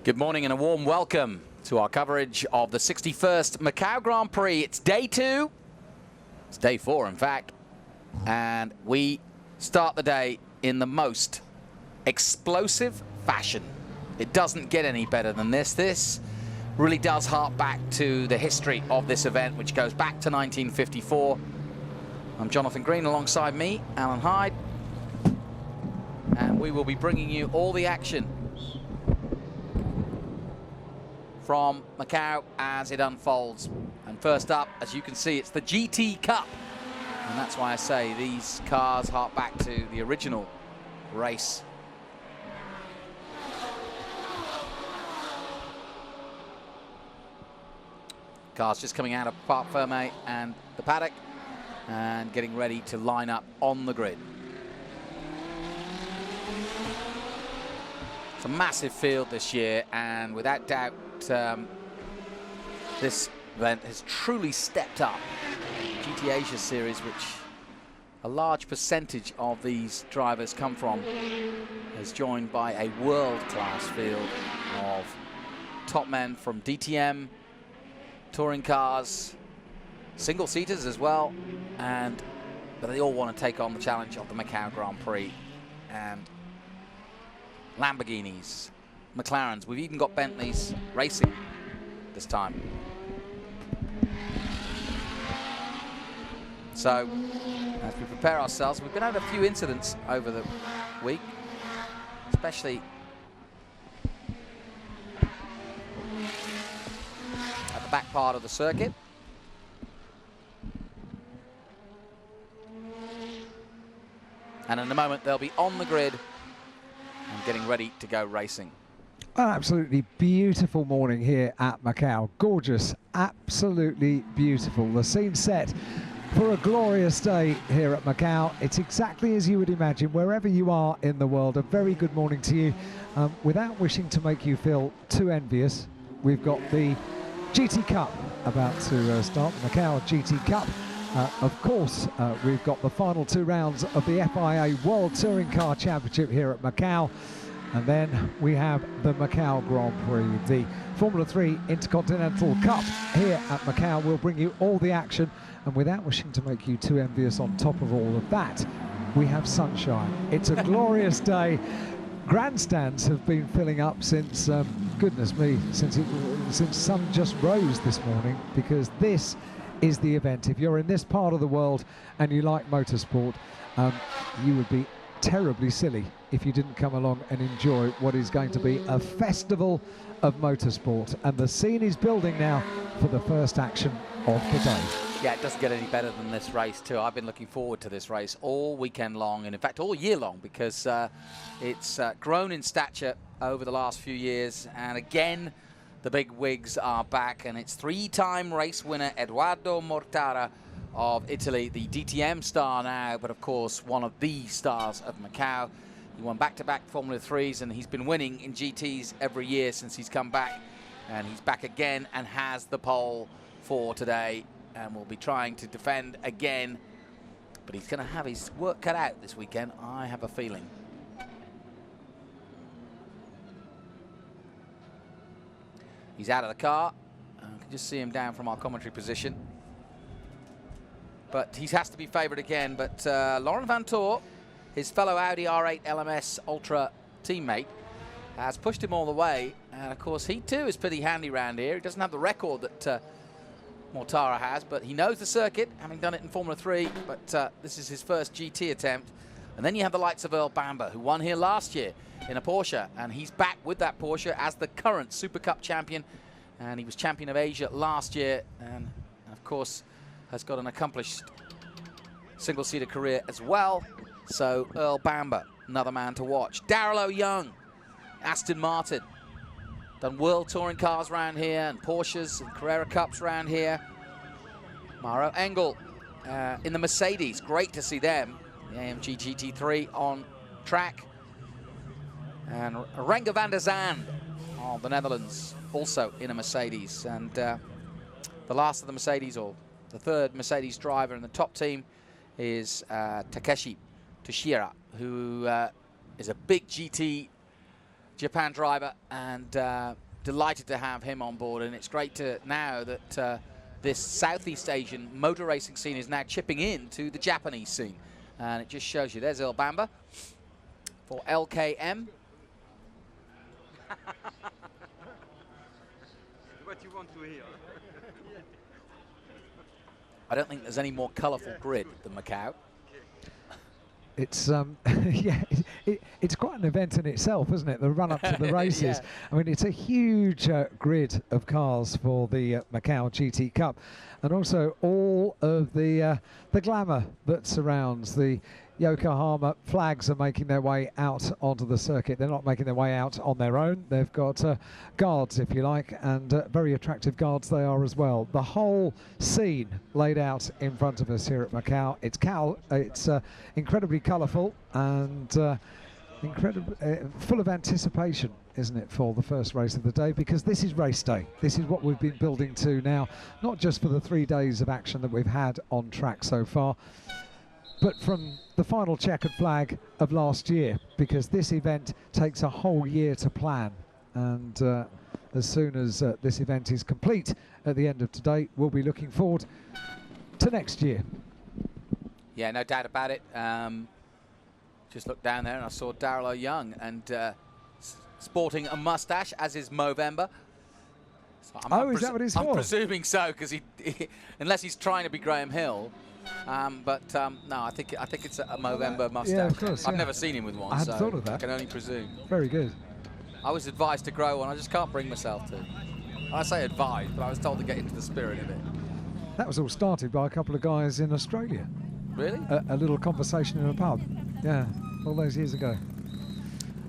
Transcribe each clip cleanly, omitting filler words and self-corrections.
Good morning and a warm welcome to our coverage of the 61st Macau Grand Prix. It's day 2. It's day 4, in fact. And we start the day in the most explosive fashion. It doesn't get any better than this. This really does hark back to the history of this event, which goes back to 1954. I'm Jonathan Green, alongside me, Alan Hyde. And we will be bringing you all the action from Macau as it unfolds. And first up, as you can see, it's the GT Cup. And that's why I say these cars hark back to the original race. Cars just coming out of Parc Fermé and the paddock and getting ready to line up on the grid. It's a massive field this year, and without doubt this event has truly stepped up. GT Asia Series, which a large percentage of these drivers come from, is joined by a world-class field of top men from DTM, touring cars, single-seaters as well, but they all want to take on the challenge of the Macau Grand Prix. And Lamborghinis, McLarens, we've even got Bentleys racing this time. So, as we prepare ourselves, we've been having a few incidents over the week, especially at the back part of the circuit. And in a moment, they'll be on the grid and getting ready to go racing. An absolutely beautiful morning here at Macau. Gorgeous, absolutely beautiful. The scene set for a glorious day here at Macau. It's exactly as you would imagine wherever you are in the world. A very good morning to you. Without wishing to make you feel too envious, we've got the GT Cup about to start, the Macau GT Cup. Of course, we've got the final 2 rounds of the FIA World Touring Car Championship here at Macau. And then we have the Macau Grand Prix, the Formula 3 Intercontinental Cup here at Macau. We'll bring you all the action. And without wishing to make you too envious, on top of all of that, we have sunshine. It's a glorious day. Grandstands have been filling up since, goodness me, since sun just rose this morning, because this is the event. If you're in this part of the world and you like motorsport, you would be terribly silly if you didn't come along and enjoy what is going to be a festival of motorsport. And the scene is building now for the first action of the day. Yeah, it doesn't get any better than this race too. I've been looking forward to this race all weekend long, and in fact all year long, because it's grown in stature over the last few years. And again, the big wigs are back, and it's 3-time race winner Edoardo Mortara of Italy, the DTM star now, but of course one of the stars of Macau. He won back-to-back Formula 3s, and he's been winning in GTs every year since he's come back. And he's back again and has the pole for today, and will be trying to defend again. But he's going to have his work cut out this weekend, I have a feeling. He's out of the car. I can just see him down from our commentary position. But he has to be favoured again. But Laurent Vantour, his fellow Audi R8 LMS Ultra teammate, has pushed him all the way. And of course, he too is pretty handy round here. He doesn't have the record that Mortara has, but he knows the circuit, having done it in Formula 3. But this is his first GT attempt. And then you have the likes of Earl Bamber, who won here last year in a Porsche, and he's back with that Porsche as the current Super Cup champion. And he was champion of Asia last year, and of course has got an accomplished single-seater career as well. So Earl Bamber, another man to watch. Darrell O'Young, Aston Martin, done World Touring cars around here and Porsches and Carrera Cups around here. Maro Engel in the Mercedes, great to see them. The AMG GT3 on track. And Renger van der Zand of the Netherlands, also in a Mercedes. And the last of the Mercedes, or the third Mercedes driver in the top team, is Takeshi Toshira, who is a big GT Japan driver, and delighted to have him on board. And it's great to now that this Southeast Asian motor racing scene is now chipping in to the Japanese scene. And it just shows you, there's Earl Bamber for LKM. What you want to hear. I don't think there's any more colourful grid than Macau. It's yeah, it's quite an event in itself, isn't it? The run up to the races. Yeah. I mean, it's a huge grid of cars for the Macau GT Cup, and also all of the glamour that surrounds the Yokohama flags are making their way out onto the circuit. They're not making their way out on their own. They've got guards, if you like, and very attractive guards they are as well. The whole scene laid out in front of us here at Macau. It's incredibly colourful and full of anticipation, isn't it, for the first race of the day, because this is race day. This is what we've been building to now, not just for the 3 days of action that we've had on track so far, but from the final checkered flag of last year, because this event takes a whole year to plan. And as soon as this event is complete at the end of today, we'll be looking forward to next year. Yeah, no doubt about it. Just looked down there and I saw Darrell O'Young, and sporting a mustache, as is Movember. So is that what he's for? I'm presuming so, because he unless he's trying to be Graham Hill. No, I think it's a Movember mustache. Yeah, of course. I've never seen him with one, I hadn't thought of that. I can only presume. Very good. I was advised to grow one. I just can't bring myself to. I say advised, but I was told to get into the spirit of it. That was all started by a couple of guys in Australia. Really? A little conversation in a pub. Yeah, all those years ago.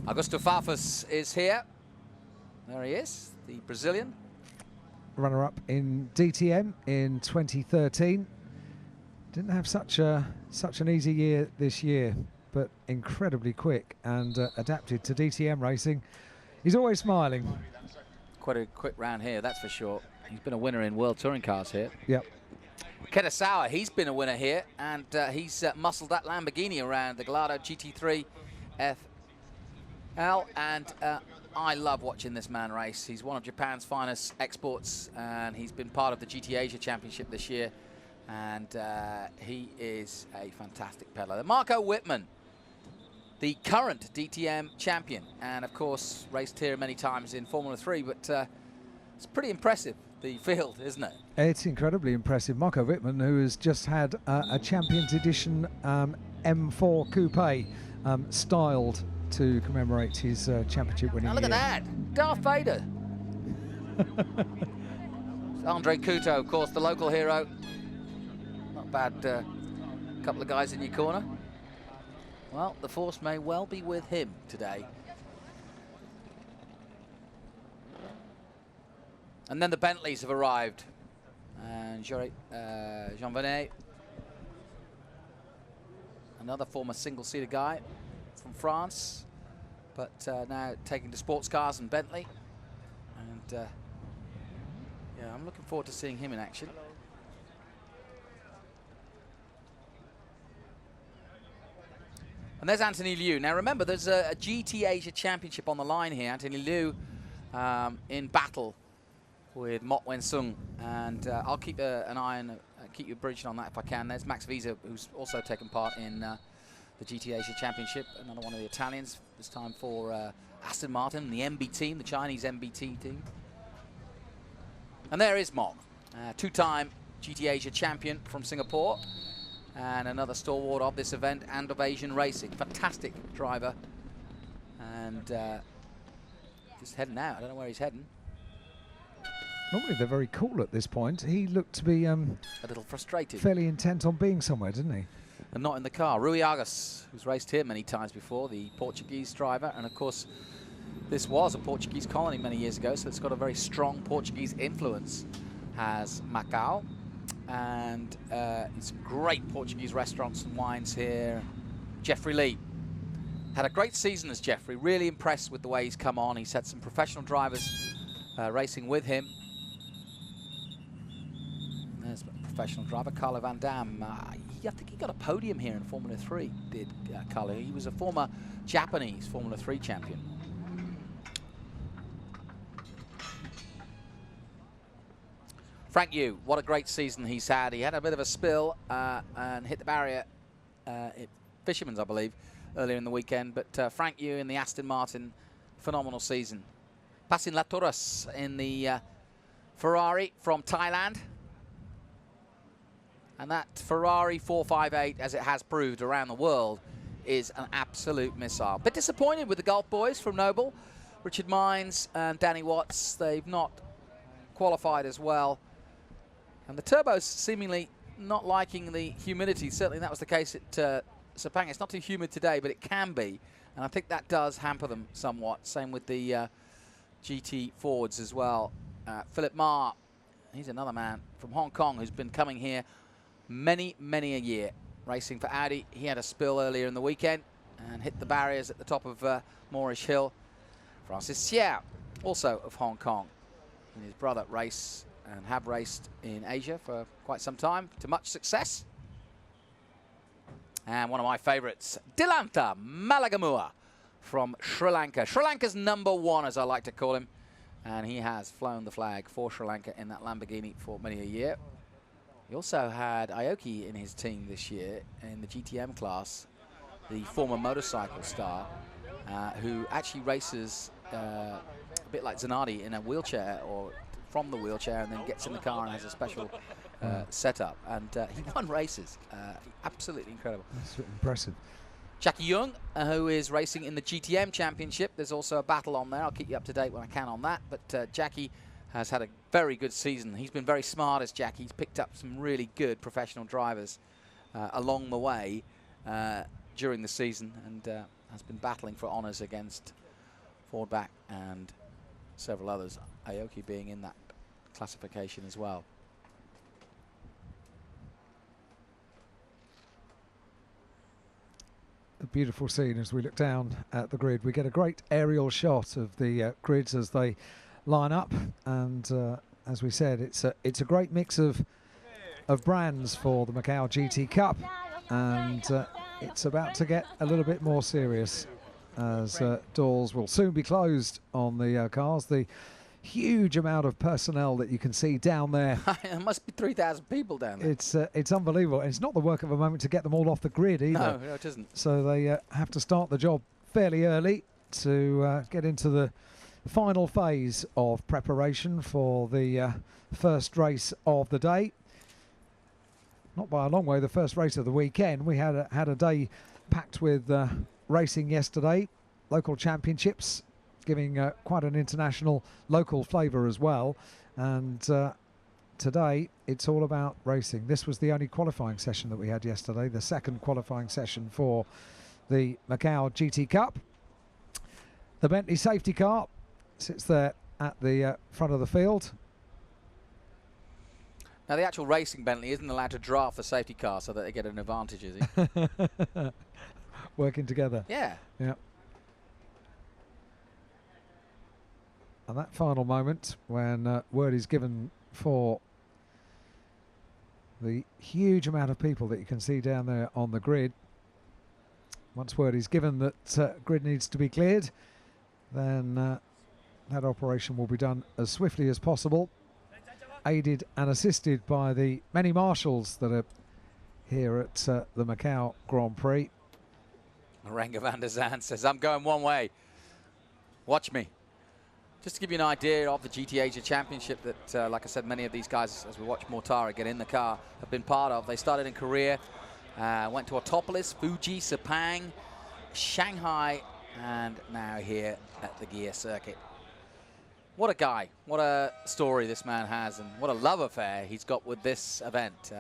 Augusto Farfus is here. There he is, the Brazilian. Runner-up in DTM in 2013. Didn't have such an easy year this year, but incredibly quick and adapted to DTM racing. He's always smiling. Quite a quick round here, that's for sure. He's been a winner in World Touring cars here. Yep. Kitasawa, he's been a winner here, and he's muscled that Lamborghini around the Gallardo GT3 FL, and I love watching this man race. He's one of Japan's finest exports, and he's been part of the GT Asia Championship this year. And he is a fantastic peddler. Marco Whitman, the current DTM champion, and of course raced here many times in Formula 3, but it's pretty impressive, the field, isn't it? It's incredibly impressive. Marco Whitman, who has just had a Champions Edition M4 Coupe styled to commemorate his championship winning Now look year. at that, Darth Vader. Andre Couto, of course, the local hero. Not bad, couple of guys in your corner. Well, the force may well be with him today. And then the Bentleys have arrived. And Jean Venet, another former single-seater guy from France, but now taking to sports cars and Bentley. And yeah, I'm looking forward to seeing him in action. And there's Anthony Liu. Now remember, there's a GT Asia Championship on the line here. Anthony Liu in battle with Mot Wen Sung, and I'll keep an eye on, keep you abridged on that if I can. There's Max Visa, who's also taken part in the GT Asia Championship. Another one of the Italians, this time for Aston Martin, the MB team, the Chinese MBT team. And there is Mok, two-time GT Asia champion from Singapore, and another stalwart of this event and of Asian racing. Fantastic driver. And just heading out. I don't know where he's heading. Normally they're very cool at this point. He looked to be a little frustrated. Fairly intent on being somewhere, didn't he? And not in the car. Rui Argus, who's raced here many times before, the Portuguese driver. And of course, this was a Portuguese colony many years ago, so it's got a very strong Portuguese influence, has Macau. And some great Portuguese restaurants and wines here. Jeffrey Lee had a great season as Jeffrey. Really impressed with the way he's come on. He's had some professional drivers racing with him. There's a professional driver, Carlo Van Dam. I think he got a podium here in Formula 3, did Carlo. He was a former Japanese Formula 3 champion. Frank Yu, what a great season he's had. He had a bit of a spill and hit the barrier at Fisherman's, I believe, earlier in the weekend. But Frank Yu in the Aston Martin, phenomenal season. Passin Latoras in the Ferrari from Thailand. And that Ferrari 458, as it has proved around the world, is an absolute missile. Bit disappointed with the Gulf boys from Noble. Richard Mines and Danny Watts, they've not qualified as well. And the turbos seemingly not liking the humidity. Certainly that was the case at Sepang. It's not too humid today, but it can be. And I think that does hamper them somewhat. Same with the GT Fords as well. Philip Ma, he's another man from Hong Kong who's been coming here many a year, racing for Audi. He had a spill earlier in the weekend and hit the barriers at the top of Moorish Hill. Francis Xiao, also of Hong Kong, and his brother race and have raced in Asia for quite some time, to much success. And one of my favourites, Dilanta Malagamua from Sri Lanka. Sri Lanka's #1, as I like to call him. And he has flown the flag for Sri Lanka in that Lamborghini for many a year. He also had Aoki in his team this year in the GTM class, the former motorcycle star, who actually races a bit like Zanardi in a wheelchair, or from the wheelchair, and then gets in the car and has a special setup. And he won races. Absolutely incredible. That's impressive. Jackie Young, who is racing in the GTM Championship. There's also a battle on there. I'll keep you up to date when I can on that. But Jackie has had a very good season. He's been very smart as Jackie. He's picked up some really good professional drivers along the way during the season, and has been battling for honours against Fordback and several others, Aoki being in that classification as well. A beautiful scene as we look down at the grid. We get a great aerial shot of the grids as they line up, and as we said, it's a great mix of brands for the Macau GT Cup, and it's about to get a little bit more serious as doors will soon be closed on the cars. The huge amount of personnel that you can see down there. There must be 3,000 people down there. It's unbelievable. And it's not the work of a moment to get them all off the grid either. No, it isn't. So they have to start the job fairly early to get into the final phase of preparation for the first race of the day. Not by a long way the first race of the weekend. We had a day packed with racing yesterday, local championships, giving quite an international local flavour as well. And today it's all about racing. This was the only qualifying session that we had yesterday, the second qualifying session for the Macau GT Cup. The Bentley safety car sits there at the front of the field. Now the actual racing Bentley isn't allowed to draft the safety car so that they get an advantage, is he? Working together. Yeah. Yeah. And that final moment when word is given for the huge amount of people that you can see down there on the grid. Once word is given that grid needs to be cleared, then that operation will be done as swiftly as possible, aided and assisted by the many marshals that are here at the Macau Grand Prix. Renger van der Zand says, I'm going one way. Watch me. Just to give you an idea of the GT Asia Championship that, like I said, many of these guys, as we watch Mortara get in the car, have been part of. They started in Korea, went to Autopolis, Fuji, Sepang, Shanghai, and now here at the Gear Circuit. What a guy. What a story this man has, and what a love affair he's got with this event.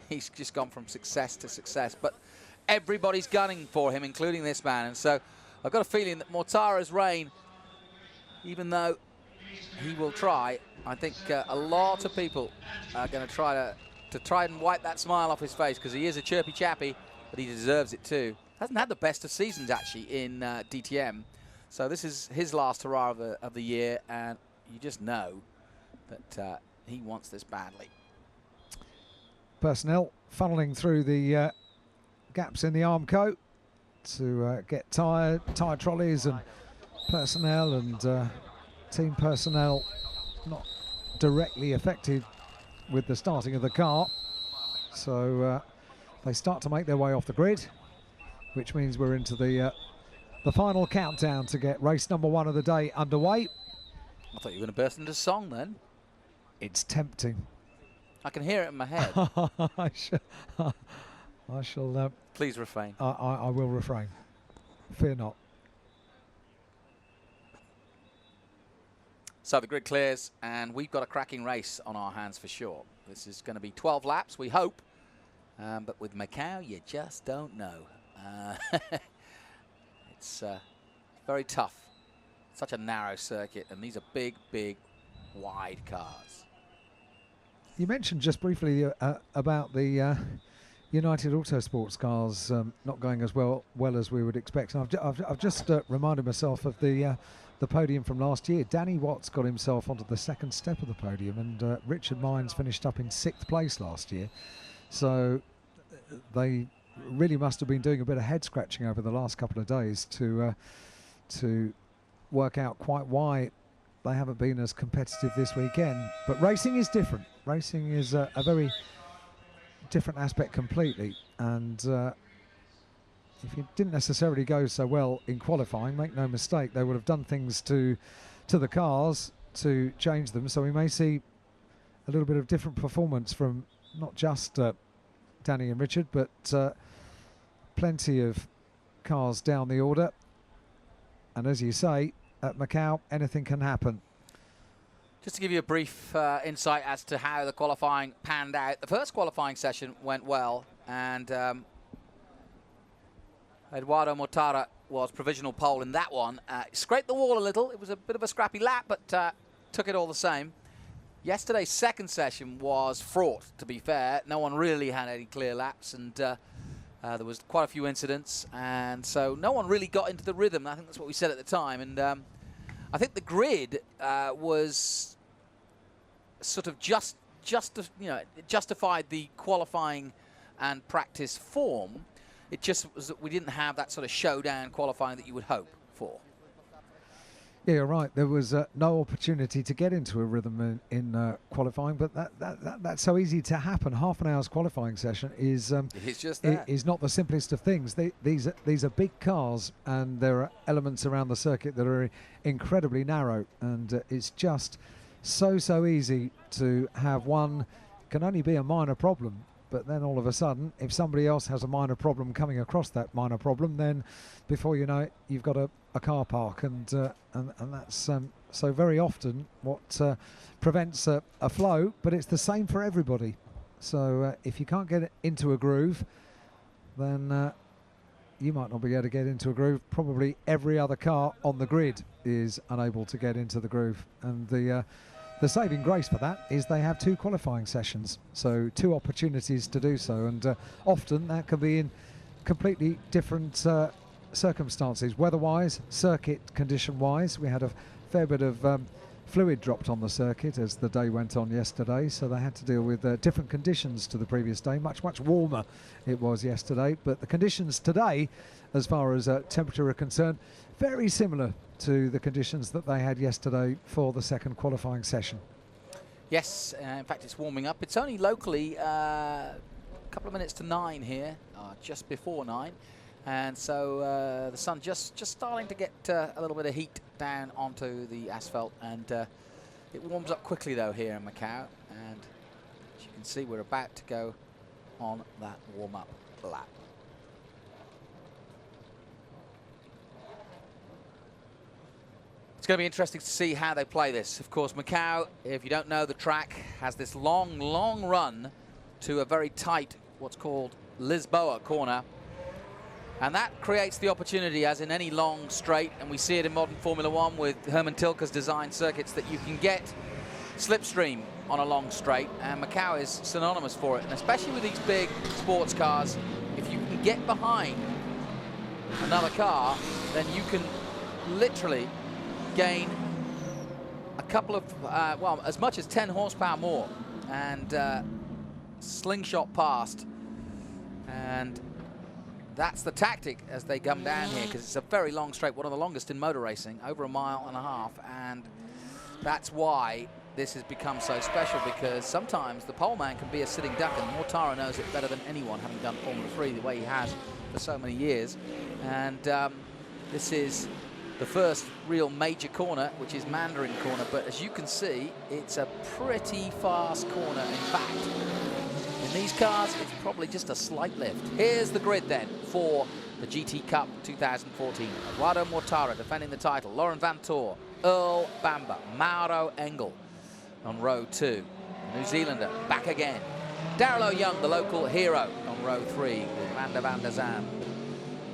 He's just gone from success to success, but everybody's gunning for him, including this man. And so I've got a feeling that Mortara's reign, even though he will try, I think a lot of people are going to try and wipe that smile off his face, because he is a chirpy chappy, but he deserves it too. Hasn't had the best of seasons, actually, in DTM. So this is his last hurrah of the year, and you just know that he wants this badly. Personnel funneling through the gaps in the Armco to get tire trolleys, and personnel and team personnel not directly affected with the starting of the car. So they start to make their way off the grid, which means we're into the final countdown to get race number 1 of the day underway. I thought you were going to burst into song then. It's tempting. I can hear it in my head. I shall. Please refrain. I will refrain. Fear not. So the grid clears, and we've got a cracking race on our hands for sure. This is going to be 12 laps, we hope. But with Macau, you just don't know. It's very tough. Such a narrow circuit, and these are big, big, wide cars. You mentioned just briefly about the United Autosports cars not going as well as we would expect. And I've just reminded myself of the podium from last year. Danny Watts got himself onto the second step of the podium, and Richard Mines finished up in 6th place last year. So they really must have been doing a bit of head scratching over the last couple of days to work out quite why they haven't been as competitive this weekend. But racing is different. Racing is a very different aspect completely, and if it didn't necessarily go so well in qualifying, make no mistake, they would have done things to the cars to change them. So we may see a little bit of different performance from not just Danny and Richard, but plenty of cars down the order. And as you say, at Macau, anything can happen. Just to give you a brief insight as to how the qualifying panned out. The first qualifying session went well, and Eduardo Mortara was provisional pole in that one. Scraped the wall a little. It was a bit of a scrappy lap, but took it all the same. Yesterday's second session was fraught, to be fair. No one really had any clear laps, and there was quite a few incidents, and so no one really got into the rhythm. I think that's what we said at the time, and I think the grid was sort of it justified the qualifying and practice form. It just was that we didn't have that sort of showdown qualifying that you would hope for. Yeah, you're right. There was no opportunity to get into a rhythm in qualifying, but that's so easy to happen. Half an hour's qualifying session is is not the simplest of things. These are big cars, and there are elements around the circuit that are incredibly narrow, and it's just so easy to have one can only be a minor problem. But then all of a sudden, if somebody else has a minor problem coming across that minor problem, then before you know it, you've got a car park, and that's so very often what prevents a flow. But it's the same for everybody. So if you can't get into a groove, then you might not be able to get into a groove. Probably every other car on the grid is unable to get into the groove, and the saving grace for that is they have 2 qualifying sessions, so 2 opportunities to do so, and often that can be in completely different circumstances, weather-wise, circuit condition-wise. We had a fair bit of fluid dropped on the circuit as the day went on yesterday, so they had to deal with different conditions to the previous day. Much warmer it was yesterday, but the conditions today, as far as temperature are concerned, very similar to the conditions that they had yesterday for the second qualifying session. Yes, in fact it's warming up. It's only locally a couple of minutes to 9 here, just before 9, And so the sun just starting to get a little bit of heat down onto the asphalt, and it warms up quickly though here in Macau, and as you can see, we're about to go on that warm-up lap. It's going to be interesting to see how they play this. Of course, Macau, if you don't know the track, has this long run to a very tight, what's called Lisboa corner. And that creates the opportunity, as in any long straight, and we see it in modern Formula One with Herman Tilke's design circuits, that you can get slipstream on a long straight, and Macau is synonymous for it. And especially with these big sports cars, if you can get behind another car, then you can literally gain a couple of, well, as much as 10 horsepower more, and slingshot past. And that's the tactic as they come down here, because it's a very long straight, one of the longest in motor racing, over 1.5 miles, and that's why this has become so special, because sometimes the pole man can be a sitting duck, and Mortara knows it better than anyone, having done Formula 3 the way he has for so many years. And this is the first real major corner, which is Mandarin corner, but as you can see, it's a pretty fast corner. In fact, in these cars, it's probably just a slight lift. Here's the grid then for the GT Cup 2014. Eduardo Mortara defending the title. Laurent Vantour, Earl Bamber, Mauro Engel on row 2. The New Zealander back again. Daryl Young, the local hero, on row 3 with Randa van der Zan.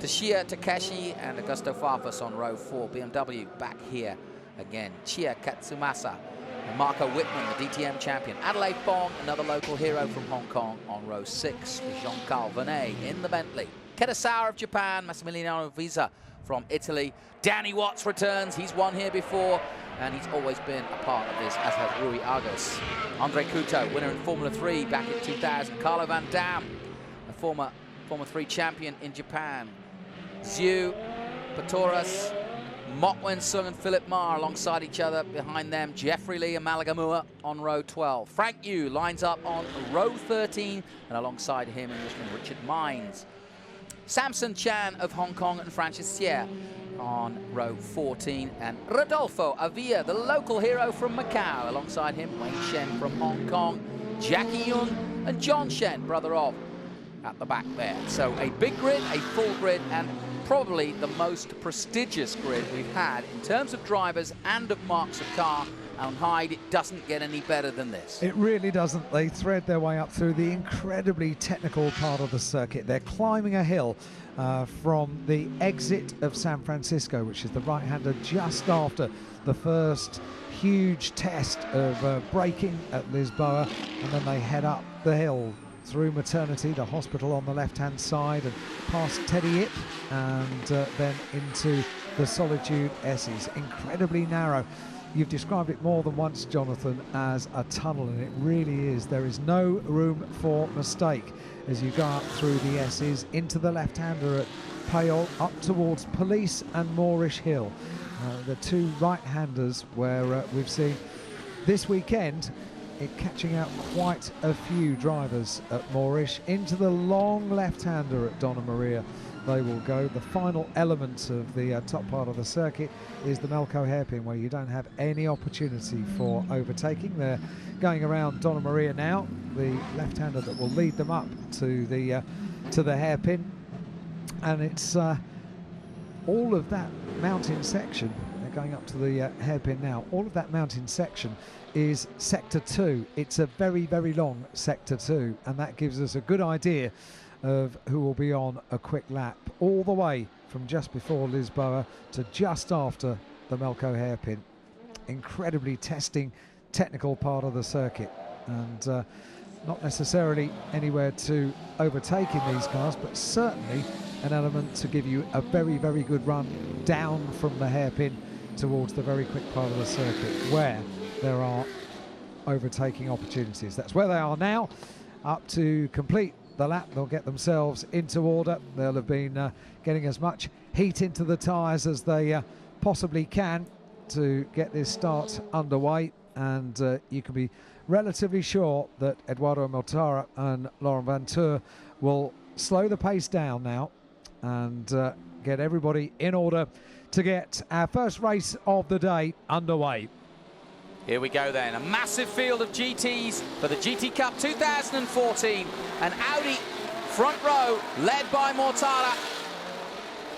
Toshia Takeshi and Augusto Farfus on row 4. BMW back here again. Chia Katsumasa and Marco Whitman, the DTM champion. Adelaide Bong, another local hero from Hong Kong, on row 6. Jean-Carl Vernet in the Bentley. Kitasawa of Japan, Massimiliano Visa from Italy. Danny Watts returns. He's won here before, and he's always been a part of this, as has Rui Argus. Andre Couto, winner in Formula 3 back in 2000. Carlo Van Dam, a former Formula 3 champion in Japan. Zhu, Patoras, Mok Wen-sung and Philip Ma alongside each other. Behind them, Jeffrey Lee and Malagamua on row 12. Frank Yu lines up on row 13, and alongside him, Englishman Richard Mines. Samson Chan of Hong Kong and Francis Xie on row 14. And Rodolfo Avia, the local hero from Macau. Alongside him, Wayne Shen from Hong Kong, Jackie Yung and John Shen, brother of, at the back there. So a big grid, a full grid, and probably the most prestigious grid we've had in terms of drivers and of marks of car. On Hyde, it doesn't get any better than this. It really doesn't. They thread their way up through the incredibly technical part of the circuit. They're climbing a hill from the exit of San Francisco, which is the right-hander just after the first huge test of braking at Lisboa, and then they head up the hill through Maternity, the hospital on the left-hand side, and past Teddy Ip, and then into the Solitude S's. Incredibly narrow. You've described it more than once, Jonathan, as a tunnel, and it really is. There is no room for mistake as you go up through the S's, into the left-hander at Payol, up towards Police and Moorish Hill. The two right-handers where we've seen this weekend it catching out quite a few drivers at Moorish. Into the long left-hander at Donna Maria they will go. The final element of the top part of the circuit is the Melco hairpin, where you don't have any opportunity for overtaking. They're going around Donna Maria now, the left-hander that will lead them up to the hairpin, and it's all of that mountain section. They're going up to the hairpin now. All of that mountain section is Sector 2. It's a very, very long Sector 2, and that gives us a good idea of who will be on a quick lap, all the way from just before Lisboa to just after the Melco hairpin. Incredibly testing, technical part of the circuit, and not necessarily anywhere to overtake in these cars, but certainly an element to give you a very, very good run down from the hairpin towards the very quick part of the circuit where there are overtaking opportunities. That's where they are now, up to complete the lap. They'll get themselves into order. They'll have been getting as much heat into the tyres as they possibly can to get this start underway, and you can be relatively sure that Eduardo Mortara and Laurent Vantour will slow the pace down now and get everybody in order to get our first race of the day underway. Here we go then, a massive field of GTs for the GT Cup 2014. An Audi front row led by Mortara.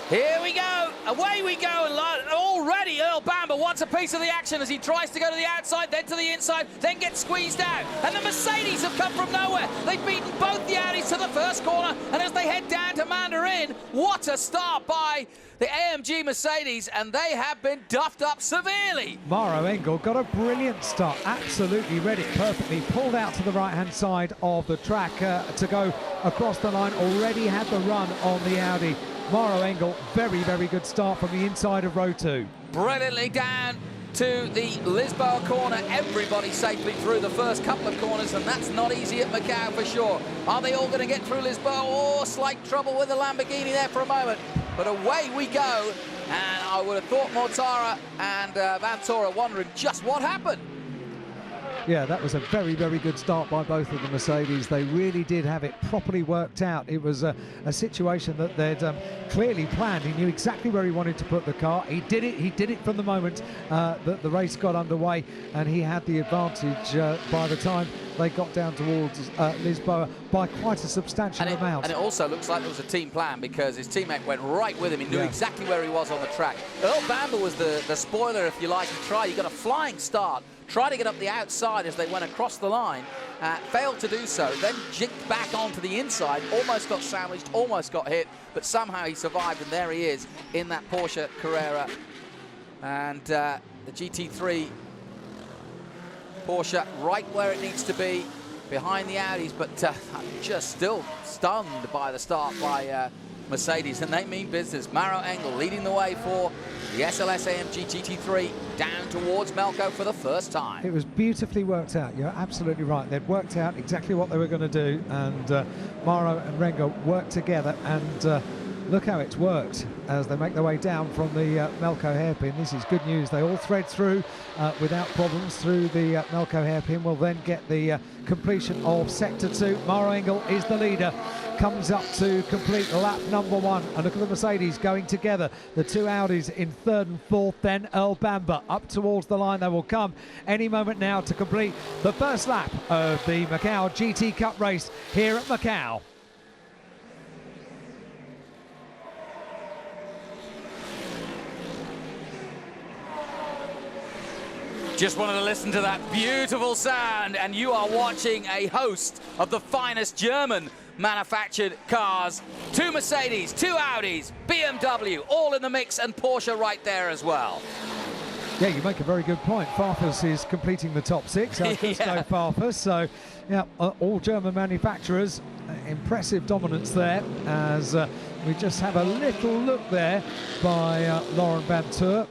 Here we go, away we go, and already Earl Bamber wants a piece of the action as he tries to go to the outside, then to the inside, then gets squeezed out. And the Mercedes have come from nowhere. They've beaten both the Audis to the first corner, and as they head down to Mandarin, what a start by the AMG Mercedes, and they have been duffed up severely. Maro Engel got a brilliant start, absolutely read it perfectly, pulled out to the right-hand side of the track to go across the line, already had the run on the Audi. Maro Engel, very, very good start from the inside of row 2. Brilliantly down to the Lisboa corner, everybody safely through the first couple of corners, and that's not easy at Macau for sure. Are they all going to get through Lisboa? Oh, slight trouble with the Lamborghini there for a moment, but away we go. And I would have thought Mortara and Vantora wondering just what happened. Yeah, that was a very, very good start by both of the Mercedes. They really did have it properly worked out. It was a situation that they'd clearly planned. He knew exactly where he wanted to put the car. He did it from the moment that the race got underway, and he had the advantage by the time they got down towards Lisboa by quite a substantial amount. And it also looks like it was a team plan, because his teammate went right with him. He knew exactly where he was on the track. Earl Bamber was the spoiler, if you like. He got a flying start, tried to get up the outside as they went across the line, failed to do so, then jigged back onto the inside, almost got sandwiched, almost got hit, but somehow he survived, and there he is in that Porsche Carrera. And the GT3 Porsche right where it needs to be, behind the Audis, but just still stunned by the start by Mercedes, and they mean business. Maro Engel leading the way for the SLS AMG GT3 down towards Melco for the first time. It was beautifully worked out. You're absolutely right. They'd worked out exactly what they were going to do, and Maro and Rengo worked together, and look how it's worked as they make their way down from the Melco hairpin. This is good news. They all thread through without problems through the Melco hairpin. Will then get the completion of Sector 2. Maro Engel is the leader, comes up to complete lap number 1. And look at the Mercedes going together. The two Audis in 3rd and 4th. Then Earl Bamber up towards the line. They will come any moment now to complete the first lap of the Macau GT Cup race here at Macau. Just wanted to listen to that beautiful sound, and you are watching a host of the finest German manufactured cars. 2 Mercedes, 2 Audis, BMW, all in the mix, and Porsche right there as well. Yeah, you make a very good point. Farfus is completing the top 6, Augusto Farfus. So, yeah, all German manufacturers. Impressive dominance there, as we just have a little look there by Laurent Vantour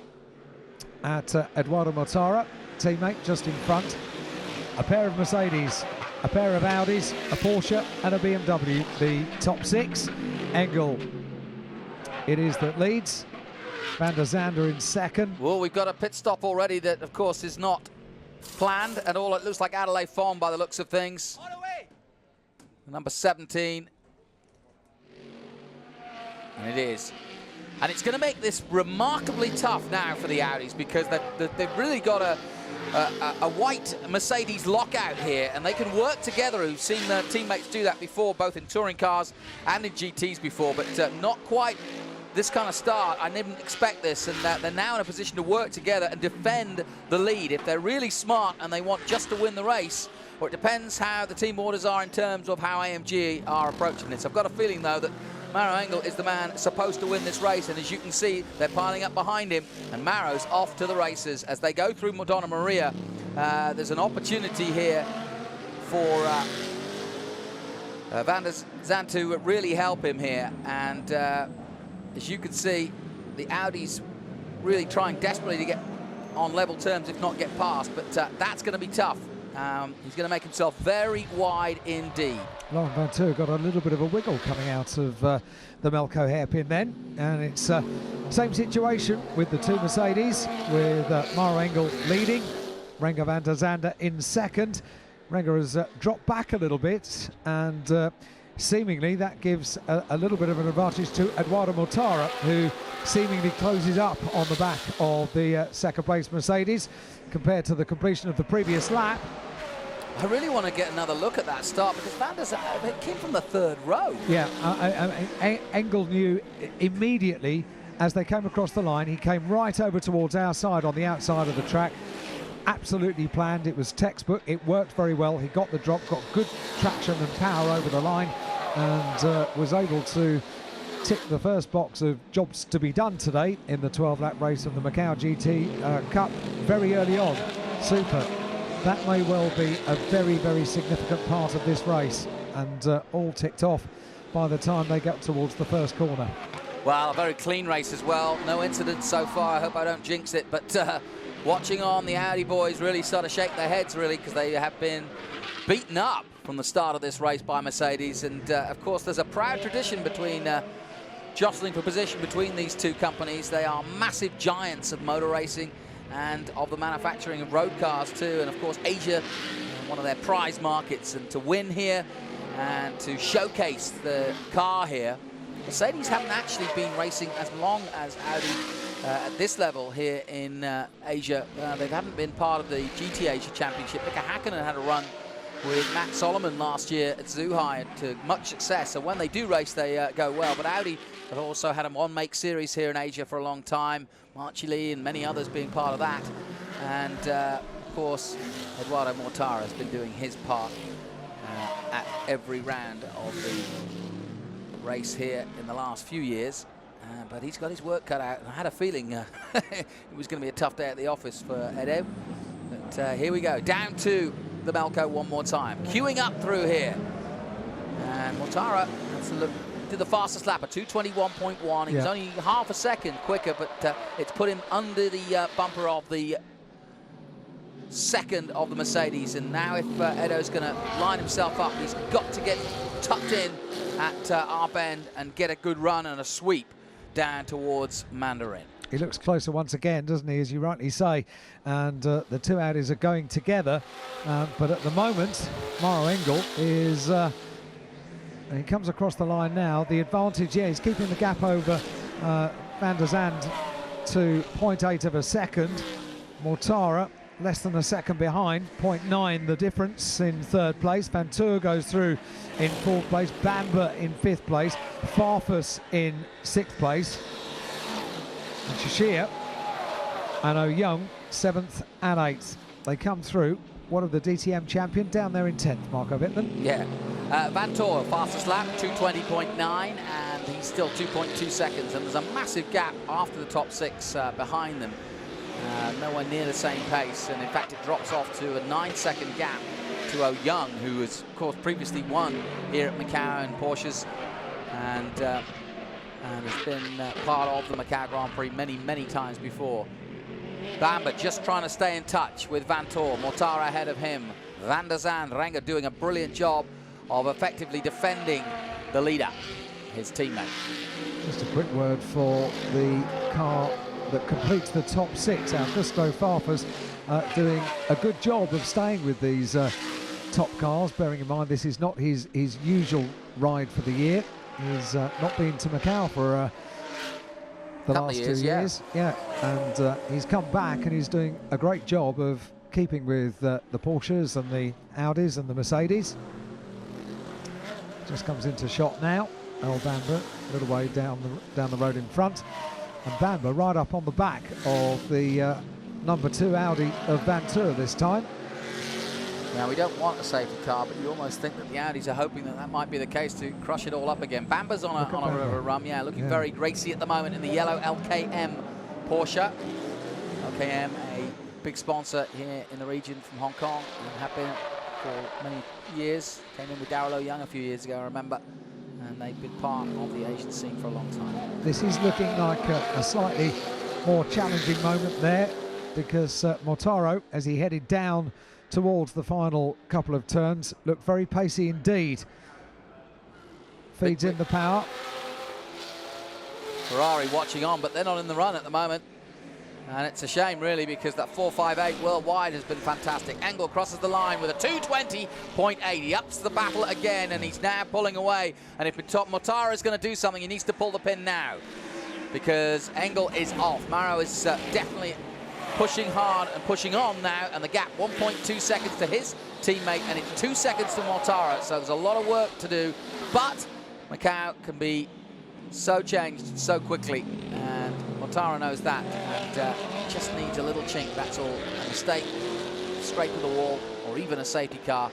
at Eduardo Mortara, teammate just in front. A pair of Mercedes, a pair of Audis, a Porsche and a BMW, the top 6. Engel it is that leads. Van der Zande in 2nd. Well, we've got a pit stop already that, of course, is not planned at all. It looks like Adelaide Farm by the looks of things. Number 17. And it is. And it's going to make this remarkably tough now for the Audis, because they've really got a white Mercedes lockout here, and they can work together. We've seen their teammates do that before, both in touring cars and in GTs before, but not quite this kind of start. I didn't expect this, and they're now in a position to work together and defend the lead. If they're really smart and they want just to win the race, or it depends how the team orders are in terms of how AMG are approaching this. I've got a feeling, though, that Maro Engel is the man supposed to win this race, and as you can see, they're piling up behind him, and Maro's off to the races. As they go through Madonna Maria, there's an opportunity here for Van der Zande to really help him here, and as you can see, the Audis really trying desperately to get on level terms, if not get past, but that's going to be tough. He's going to make himself very wide indeed. Laurent Vantour got a little bit of a wiggle coming out of the Melco hairpin then, and it's same situation with the 2 Mercedes, with Maro Engel leading, Renger van der Zande in 2nd. Renger has dropped back a little bit, and seemingly that gives a little bit of an advantage to Eduardo Mortara, who seemingly closes up on the back of the second place Mercedes compared to the completion of the previous lap. I really want to get another look at that start, because Van der Zandt came from the third row. Yeah, Engel knew immediately as they came across the line. He came right over towards our side on the outside of the track. Absolutely planned. It was textbook. It worked very well. He got the drop, got good traction and power over the line, and was able to tick the first box of jobs to be done today in the 12-lap race of the Macau GT Cup very early on. Super. That may well be a very, very significant part of this race, and all ticked off by the time they get towards the first corner. Well, a very clean race as well. No incidents so far. I hope I don't jinx it, but watching on, the Audi boys really start to shake their heads, really, because they have been beaten up from the start of this race by Mercedes. And of course, there's a proud tradition between jostling for position between these two companies. They are massive giants of motor racing and of the manufacturing of road cars too. And of course, Asia, one of their prize markets, and to win here and to showcase the car here. Mercedes haven't actually been racing as long as Audi at this level here in Asia. They haven't been part of the GT Asia Championship. Mika Hakkinen had a run with Matt Solomon last year at Zhuhai to much success. So when they do race, they go well. But Audi have also had a one-make series here in Asia for a long time. Marchi Lee and many others being part of that. And of course, Eduardo Mortara has been doing his part at every round of the race here in the last few years. But he's got his work cut out. I had a feeling it was going to be a tough day at the office for Edo. But here we go, down to the Melco one more time. Queuing up through here. And Mortara did the fastest lap, a 2:21.1. He was only half a second quicker, but it's put him under the bumper of the second of the Mercedes. And now if Edo's going to line himself up, he's got to get tucked in at our bend and get a good run and a sweep down towards Mandarin. He looks closer once again, doesn't he, as you rightly say, and the two Audis are going together, but at the moment Maro Engel is and he comes across the line now. The advantage, he's keeping the gap over Van der Zandt to 0.8 of a second. Mortara less than a second behind, 0.9 the difference in third place. Vantour goes through in fourth place, Bamber in fifth place, Farfus in sixth place, and Shishir and O'Young 7th and 8th. They come through. What of the DTM champion down there in 10th, Marco Wittmann? Yeah, Vantour, fastest lap, 2:20.9, and he's still 2.2 seconds, and there's a massive gap after the top six behind them. Nowhere near the same pace, and in fact it drops off to a 9-second gap to O'Young, who has of course previously won here at Macau in Porsches, and has been part of the Macau Grand Prix many times before. Bamber just trying to stay in touch with Vantour. Mortara ahead of him. Van der Zandt, Renger doing a brilliant job of effectively defending the leader, his teammate. Just a quick word for the car that completes the top six. Augusto Farfus doing a good job of staying with these top cars, bearing in mind this is not his usual ride for the year. He's not been to Macau for the last 2 years. And he's come back and he's doing a great job of keeping with the Porsches and the Audis and the Mercedes. Just comes into shot now. El Bamber a little way down the road in front, and Bamber right up on the back of the number 2 Audi of Vantour this time. Now, we don't want a safety car, but you almost think that the Audis are hoping that that might be the case to crush it all up again. Bamber's on a run, looking very racy at the moment in the yellow LKM Porsche. LKM, a big sponsor here in the region from Hong Kong, and have been for many years. Came in with Darryl O'Young a few years ago, I remember, and they've been part of the Asian scene for a long time. This is looking like a slightly more challenging moment there, because Mortara, as he headed down towards the final couple of turns, looked very pacey indeed. Feeds in the power. Ferrari watching on, but they're not in the run at the moment. And it's a shame, really, because that 4.58 worldwide has been fantastic. Engel crosses the line with a 2:20.8. He ups the battle again, and he's now pulling away. And if Mortara is going to do something, he needs to pull the pin now, because Engel is off. Mauro is definitely pushing hard and pushing on now, and the gap 1.2 seconds to his teammate, and it's 2 seconds to Mortara. So there's a lot of work to do, but Macau can be so changed so quickly, and Mortara knows that, and just needs a little chink, that's all. A mistake, straight to the wall, or even a safety car.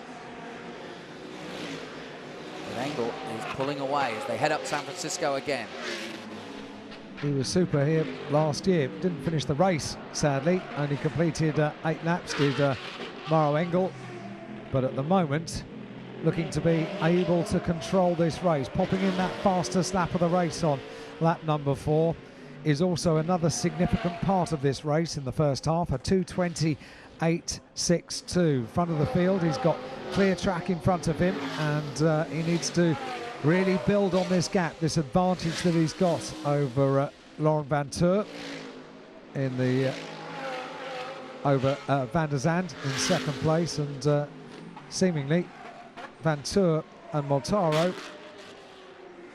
But Engel is pulling away as they head up San Francisco again. He was super here last year, didn't finish the race, sadly, only completed 8 laps, did Mauro Engel, but at the moment looking to be able to control this race. Popping in that fastest lap of the race on lap number 4 is also another significant part of this race in the first half, a 2:28.62. Front of the field, he's got clear track in front of him, and he needs to really build on this gap, this advantage that he's got over Laurent Vantour in the over Van der Zandt in second place, and seemingly Vantour and Mortara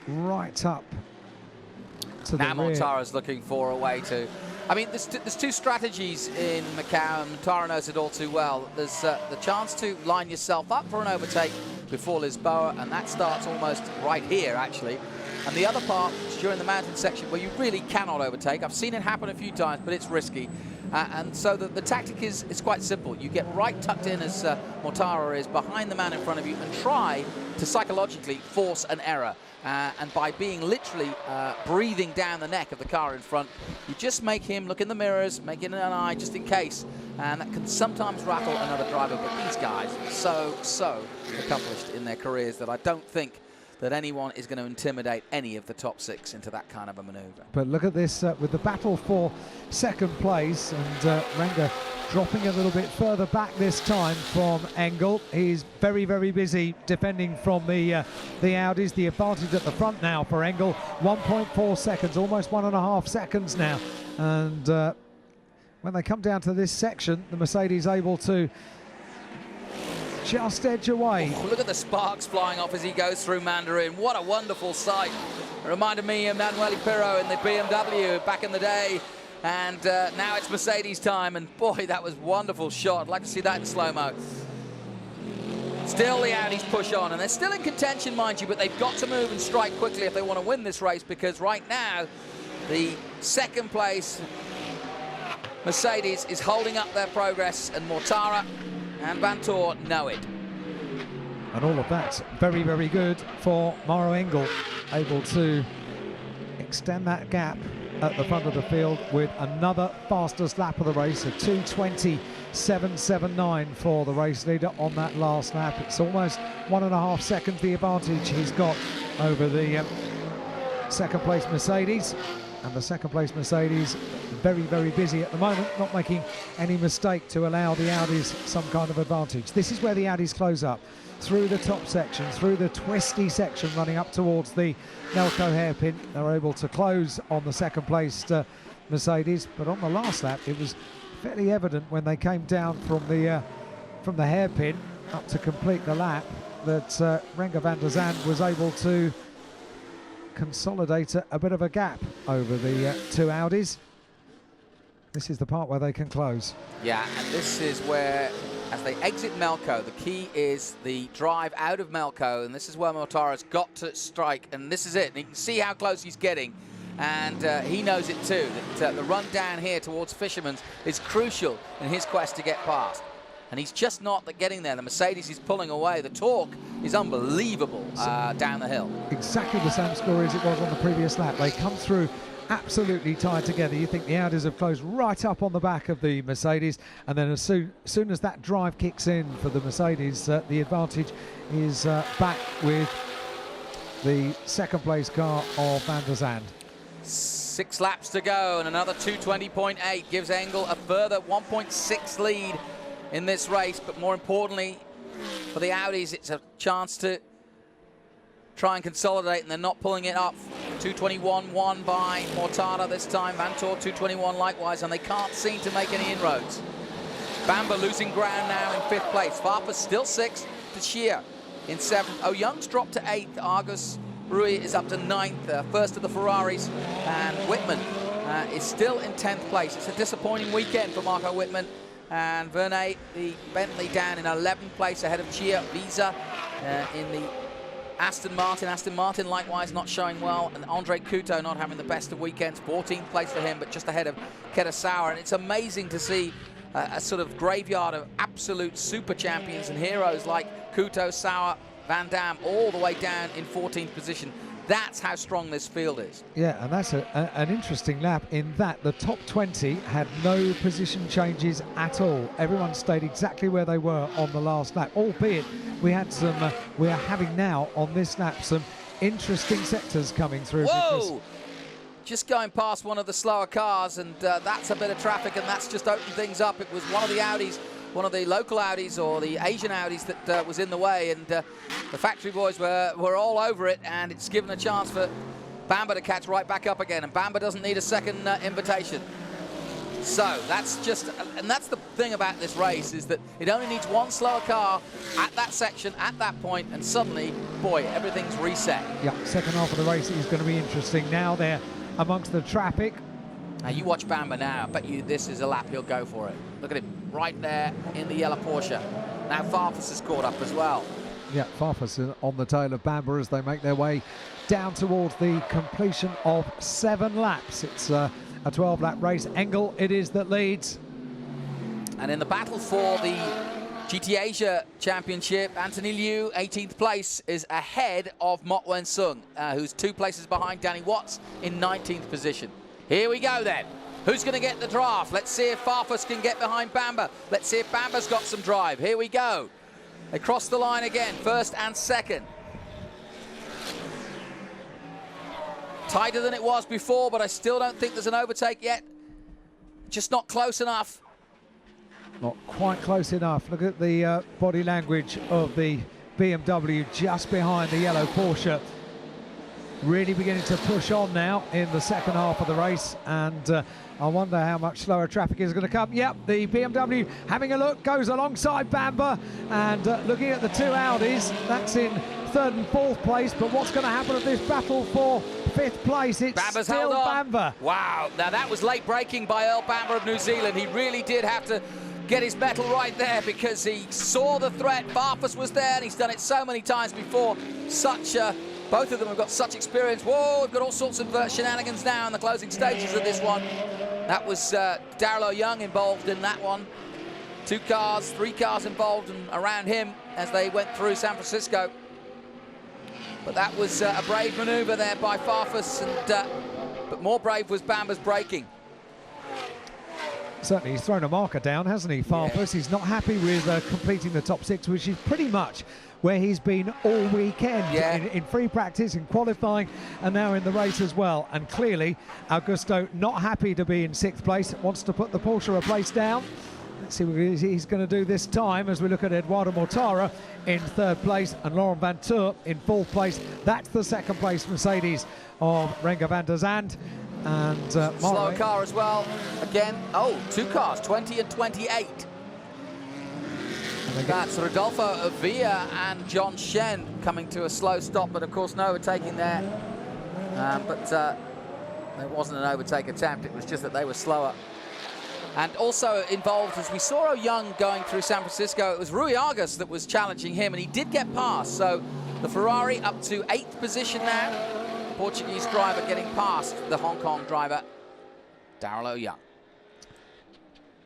right up to now the rear. Mortara's looking for a way to... I mean, there's two strategies in Macau, and Mortara knows it all too well. There's the chance to line yourself up for an overtake before Lisboa, and that starts almost right here, actually. And the other part is during the mountain section where you really cannot overtake. I've seen it happen a few times, but it's risky. And so the tactic is quite simple. You get right tucked in, as Mortara is, behind the man in front of you, and try to psychologically force an error. And by being literally breathing down the neck of the car in front, you just make him look in the mirrors, make it an eye just in case. And that can sometimes rattle another driver. But these guys are so accomplished in their careers that I don't think that anyone is going to intimidate any of the top 6 into that kind of a maneuver. But look at this with the battle for second place, and Renger dropping a little bit further back this time from Engel. He's very busy defending from the Audis. The advantage at the front now for Engel, 1.4 seconds, almost 1.5 seconds now. And when they come down to this section, the Mercedes able to just edge away. Oh, look at the sparks flying off as he goes through Mandarin. What a wonderful sight. It reminded me of Manuel Pirro in the BMW back in the day. And now it's Mercedes time, and boy, that was a wonderful shot. I'd like to see that in slow-mo. Still the Audis push on, and they're still in contention, mind you, but they've got to move and strike quickly if they want to win this race, because right now the second place Mercedes is holding up their progress, and Mortara and Vantour know it. And all of that very good for Mauro Engel, able to extend that gap at the front of the field with another fastest lap of the race, a 2:27.79 for the race leader on that last lap. It's almost 1.5 seconds the advantage he's got over the second place Mercedes. And the second place Mercedes very busy at the moment, not making any mistake to allow the Audis some kind of advantage. This is where the Audis close up, through the top section, through the twisty section running up towards the Melco hairpin. They're able to close on the second place Mercedes, but on the last lap it was fairly evident when they came down from the hairpin up to complete the lap that Renger van der Zandt was able to consolidate a bit of a gap over the 2 Audis. This is the part where they can close. Yeah, and this is where, as they exit Melco, the key is the drive out of Melco, and this is where Mortara's got to strike, and this is it. And you can see how close he's getting, and he knows it too, that the run down here towards Fisherman's is crucial in his quest to get past. And he's just not getting there. The Mercedes is pulling away. The torque is unbelievable down the hill. Exactly the same story as it was on the previous lap. They come through absolutely tied together. You think the Audis have closed right up on the back of the Mercedes, and then as soon as that drive kicks in for the Mercedes, the advantage is back with the second place car of Van der Zandt. 6 laps to go, and another 2:20.8 gives Engel a further 1.6 lead in this race. But more importantly for the Audis, it's a chance to try and consolidate, and they're not pulling it up 2:21 won by Mortara this time. Vantor 2:21 likewise, and they can't seem to make any inroads. Bamba losing ground now in 5th place. Farpas still 6th to Shia in 7th. Oh, Young's dropped to 8th. Argus Rui is up to 9th, first of the Ferraris, and Whitman is still in 10th place. It's a disappointing weekend for Marco Whitman, and Vernet, the Bentley, down in 11th place ahead of Chia Visa in the Aston Martin. Aston Martin likewise not showing well, and Andre Couto not having the best of weekends. 14th place for him, but just ahead of Kitasawa. And it's amazing to see a sort of graveyard of absolute super champions and heroes like Couto, Sauer, Van Dam, all the way down in 14th position. That's how strong this field is. Yeah, and that's an interesting lap in that the top 20 had no position changes at all. Everyone stayed exactly where they were on the last lap, albeit we had some, we are having now on this lap some interesting sectors coming through. Whoa! Just going past one of the slower cars, and that's a bit of traffic, and that's just opened things up. It was one of the Audis, one of the local Audis or the Asian Audis that was in the way, and the factory boys were all over it, and it's given a chance for Bamba to catch right back up again, and Bamba doesn't need a second invitation. So that's just, and that's the thing about this race, is that it only needs one slower car at that section, at that point, and suddenly, boy, everything's reset. Yeah, second half of the race is going to be interesting. Now they're amongst the traffic. Now you watch Bamba now, I bet you this is a lap he'll go for it. Look at him, right there in the yellow Porsche. Now Farfus is caught up as well. Yeah, Farfus on the tail of Bamba as they make their way down towards the completion of 7 laps. It's a 12-lap race. Engel it is that leads. And in the battle for the GT Asia Championship, Anthony Liu, 18th place, is ahead of Mok Wen Sung, who's 2 places behind Danny Watts in 19th position. Here we go then. Who's going to get the draft? Let's see if Farfus can get behind Bamba. Let's see if Bamba's got some drive. Here we go. They cross the line again, first and second. Tighter than it was before, but I still don't think there's an overtake yet. Just not close enough. Not quite close enough. Look at the body language of the BMW just behind the yellow Porsche. Really beginning to push on now in the second half of the race, and I wonder how much slower traffic is going to come. Yep, the BMW having a look, goes alongside Bamba, and looking at the 2 Audis, that's in 3rd and 4th place, but what's going to happen at this battle for 5th place? It's Bamba's still Bamba. Wow, now that was late braking by Earl Bamba of New Zealand. He really did have to get his mettle right there, because he saw the threat. Farfus was there, and he's done it so many times before. Both of them have got such experience. Whoa, we've got all sorts of shenanigans now in the closing stages of this one. That was Darrell Young involved in that one. 2 cars, 3 cars involved and around him as they went through San Francisco. But that was a brave maneuver there by Farfus, and but more brave was Bamba's braking. Certainly, he's thrown a marker down, hasn't he, Farfus? Yeah. He's not happy with completing the top 6, which is pretty much where he's been all weekend, in free practice, in qualifying, and now in the race as well. And clearly, Augusto not happy to be in 6th place, wants to put the Porsche a place down. Let's see what he's going to do this time as we look at Eduardo Mortara in 3rd place and Laurent Vantour in 4th place. That's the 2nd place Mercedes of Renger van der Zand. And slower car as well. Again, 2 cars, 20 and 28. That's Rodolfo Avia and John Shen coming to a slow stop, but of course no overtaking there. But it wasn't an overtake attempt, it was just that they were slower. And also involved, as we saw Young going through San Francisco, it was Rui Argus that was challenging him, and he did get past. So the Ferrari up to 8th position now. Portuguese driver getting past the Hong Kong driver, Darrell Young.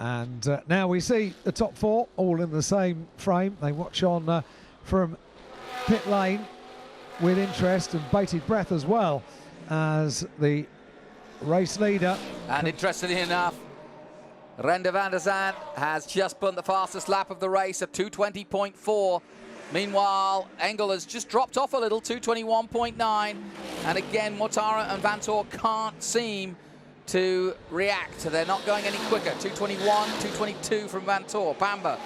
And now we see the top 4 all in the same frame. They watch on from pit lane with interest and bated breath as well as the race leader. And interestingly enough, Renger van der Zand has just put the fastest lap of the race at 2:20.4. Meanwhile, Engel has just dropped off a little, 2:21.9. And again, Mortara and Vantor can't seem to react. They're not going any quicker. 2:21, 2:22 from Vantor. Bamba,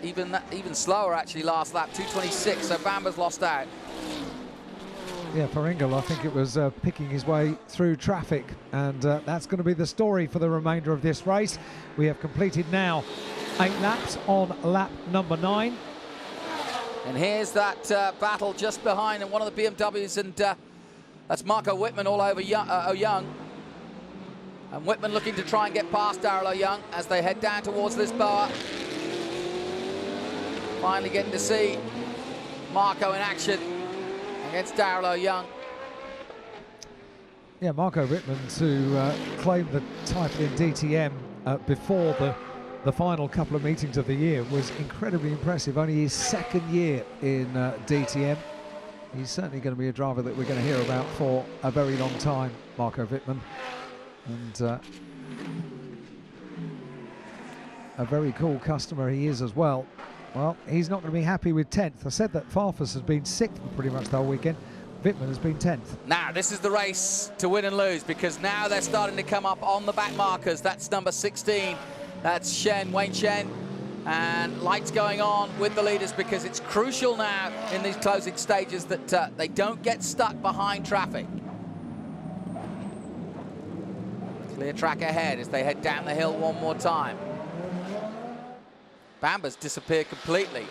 even slower actually last lap, 2:26. So Bamba's lost out. Yeah, for Engel, I think it was picking his way through traffic, and that's going to be the story for the remainder of this race. We have completed now 8 laps on lap number 9. And here's that battle just behind and one of the BMWs, and that's Marco Whitman all over O'Young. And Whitman looking to try and get past Daryl O'Young as they head down towards Lisboa. Finally getting to see Marco in action against Daryl O'Young. Yeah, Marco Whitman to claim the title in DTM before the final couple of meetings of the year was incredibly impressive. Only his 2nd year in DTM. He's certainly going to be a driver that we're going to hear about for a very long time, Marco Whitman. And a very cool customer he is as well. Well, he's not going to be happy with 10th. I said that Farfus has been 6th pretty much the whole weekend. Whitman has been 10th. Now, this is the race to win and lose, because now they're starting to come up on the back markers. That's number 16. That's Wayne Shen. And lights going on with the leaders, because it's crucial now in these closing stages that they don't get stuck behind traffic. Clear track ahead as they head down the hill one more time. Bamba's disappeared completely.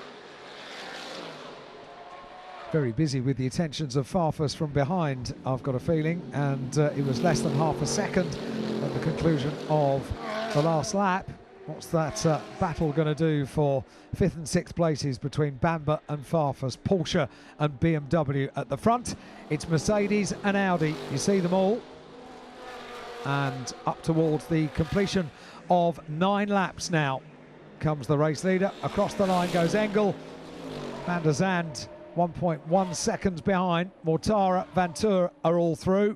Very busy with the attentions of Farfus from behind, I've got a feeling, and it was less than half a second at the conclusion of the last lap. What's that battle going to do for 5th and 6th places between Bamba and Farfus, Porsche and BMW at the front? It's Mercedes and Audi, you see them all. And up towards the completion of 9 laps now comes the race leader. Across the line goes Engel. Van der Zand 1.1 seconds behind. Mortara, Vantour are all through.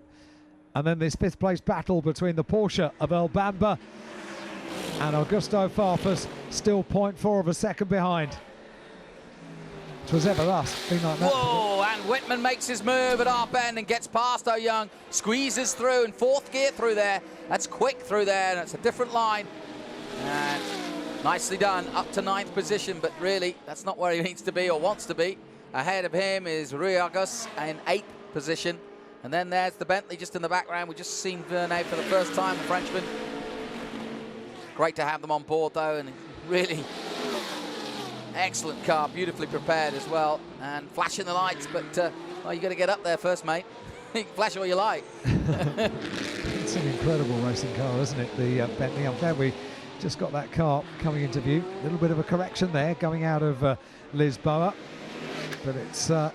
And then this 5th place battle between the Porsche of El Bamba and Augusto Farfus, still 0.4 of a second behind. It was ever thus, been like that. Whoa, and Whitman makes his move at our bend and gets past O'Young, squeezes through in 4th gear through there. That's quick through there, and it's a different line. And nicely done, up to 9th position, but really, that's not where he needs to be or wants to be. Ahead of him is Rui Agus in 8th position. And then there's the Bentley just in the background. We've just seen Vernet for the first time, the Frenchman. Great to have them on board, though, and really excellent car, beautifully prepared as well, and flashing the lights, but well, you got to get up there first, mate. You can flash all you like. It's an incredible racing car, isn't it, the Bentley? I'm glad we just got that car coming into view. A little bit of a correction there, going out of Lisboa, but it's a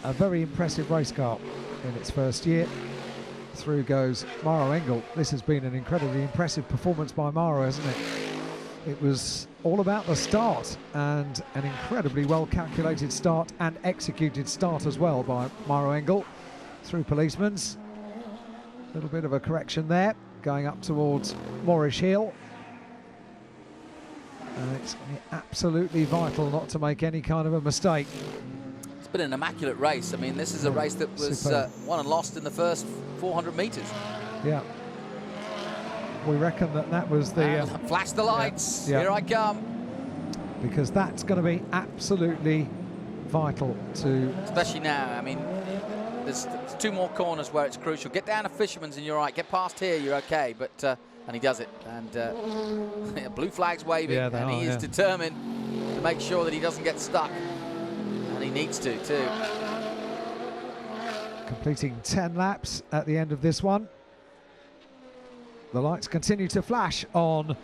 very impressive race car in its first year. Through goes Maro Engel. This has been an incredibly impressive performance by Maro, hasn't it? It was all about the start, and an incredibly well calculated start and executed start as well by Maro Engel through Policeman's. A little bit of a correction there, going up towards Moorish Hill. It's absolutely vital not to make any kind of a mistake. It's been an immaculate race. I mean, this is a race that was won and lost in the first 400 metres. Yeah. We reckon that was the... flash the lights, here I come. Because that's going to be absolutely vital to... Especially now, I mean, there's 2 more corners where it's crucial. Get down to Fisherman's and you're all right. Get past here, you're okay. But and he does it. And blue flag's waving, and he is determined to make sure that he doesn't get stuck. And he needs to, too. Completing 10 laps at the end of this one. The lights continue to flash on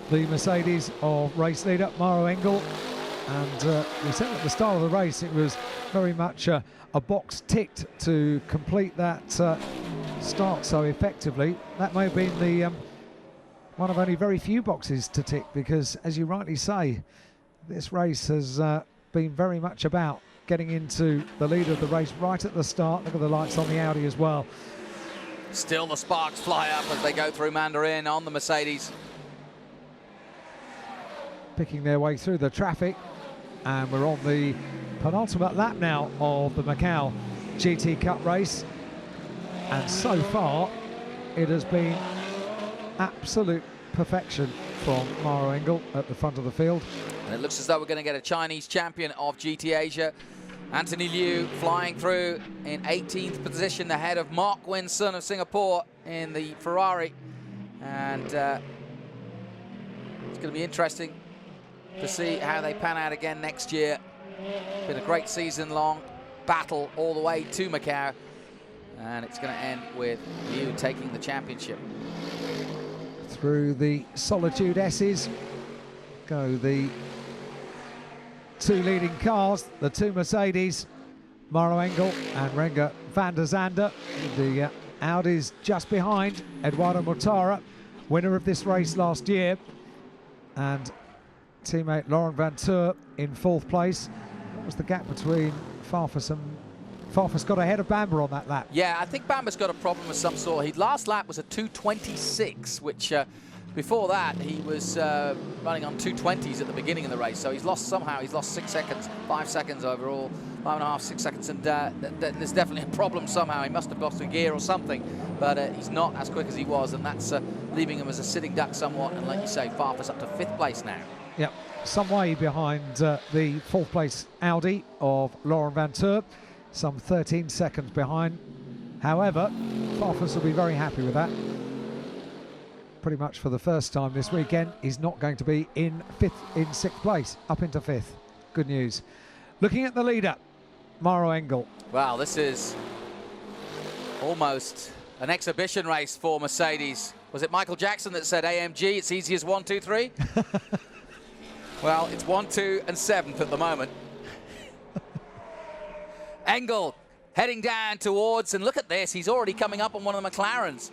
the Mercedes of race leader Maro Engel, and we said at the start of the race it was very much a box ticked to complete that start so effectively. That may have been the one of only very few boxes to tick, because as you rightly say, this race has been very much about getting into the lead of the race right at the start. Look at the lights on the Audi as well. Still the sparks fly up as they go through Mandarin on the Mercedes. Picking their way through the traffic, and we're on the penultimate lap now of the Macau GT Cup race, and so far it has been absolute perfection from Maro Engel at the front of the field. And it looks as though we're going to get a Chinese champion of GT Asia. Anthony Liu flying through in 18th position ahead of Mark Winson of Singapore in the Ferrari. And it's going to be interesting to see how they pan out again next year. Been a great season-long battle all the way to Macau. And it's going to end with Liu taking the championship. Through the Solitude S's go the two leading cars, the two Mercedes, Maro Engel and Renger van der Zande. The Audis just behind Eduardo Mortara, winner of this race last year, and teammate Laurent Vantour in 4th place. What was the gap between Farfus and... Farfus got ahead of Bamber on that lap. Yeah, I think Bamber's got a problem of some sort. His last lap was a 2:26, which before that he was running on 2:20s at the beginning of the race. So he's lost 6 seconds, 5 seconds overall, 5.5, 6 seconds, and there's definitely a problem somehow. He must have lost a gear or something, but he's not as quick as he was, and that's leaving him as a sitting duck somewhat. And like you say, Farfus up to 5th place now. Yep, some way behind the 4th place Audi of Laurent Vantour. Some 13 seconds behind. However, Farfus will be very happy with that. Pretty much for the first time this weekend, he's not going to be in 6th place, up into 5th. Good news. Looking at the leader, Maro Engel. Wow, this is almost an exhibition race for Mercedes. Was it Michael Jackson that said AMG, it's easy as 1, 2, 3? Well, it's 1, 2, and 7th at the moment. Engel heading down towards, and look at this, he's already coming up on one of the McLarens.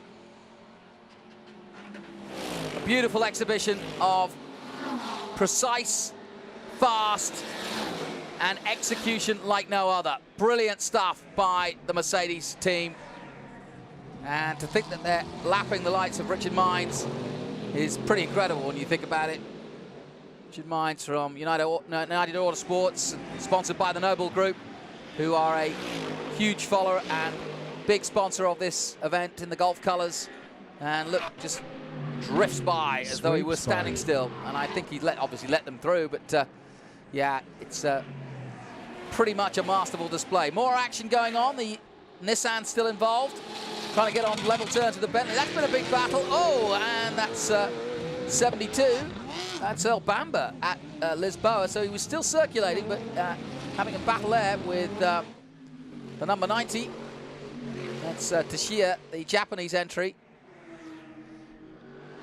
A beautiful exhibition of precise, fast, and execution like no other. Brilliant stuff by the Mercedes team. And to think that they're lapping the likes of Richard Mines is pretty incredible when you think about it. Richard Mines from United Autosports, sponsored by the Noble Group, who are a huge follower and big sponsor of this event in the Gulf colours. And look, just drifts by as though he was standing still. And I think he obviously let them through, but yeah, it's pretty much a masterful display. More action going on. The Nissan's still involved, trying to get on level turn to the Bentley. That's been a big battle. Oh, and that's 72. That's Earl Bamber at Lisboa. So he was still circulating, but having a battle there with the number 90. That's Tashia, the Japanese entry.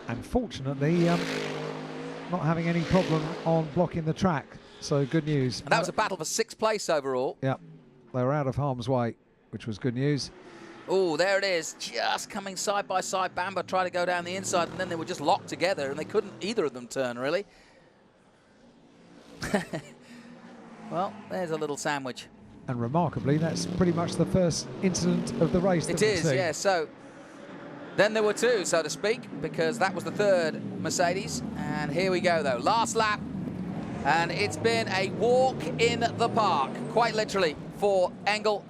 Unfortunately, not having any problem on blocking the track. So good news. And that was a battle for 6th place overall. Yep, they were out of harm's way, which was good news. Oh, there it is, just coming side by side. Bamber tried to go down the inside, and then they were just locked together, and they couldn't either of them turn, really. Well, there's a little sandwich. And remarkably, that's pretty much the first incident of the race. It is, yeah. So then there were two, so to speak, because that was the 3rd Mercedes. And here we go, though. Last lap. And it's been a walk in the park, quite literally, for Engel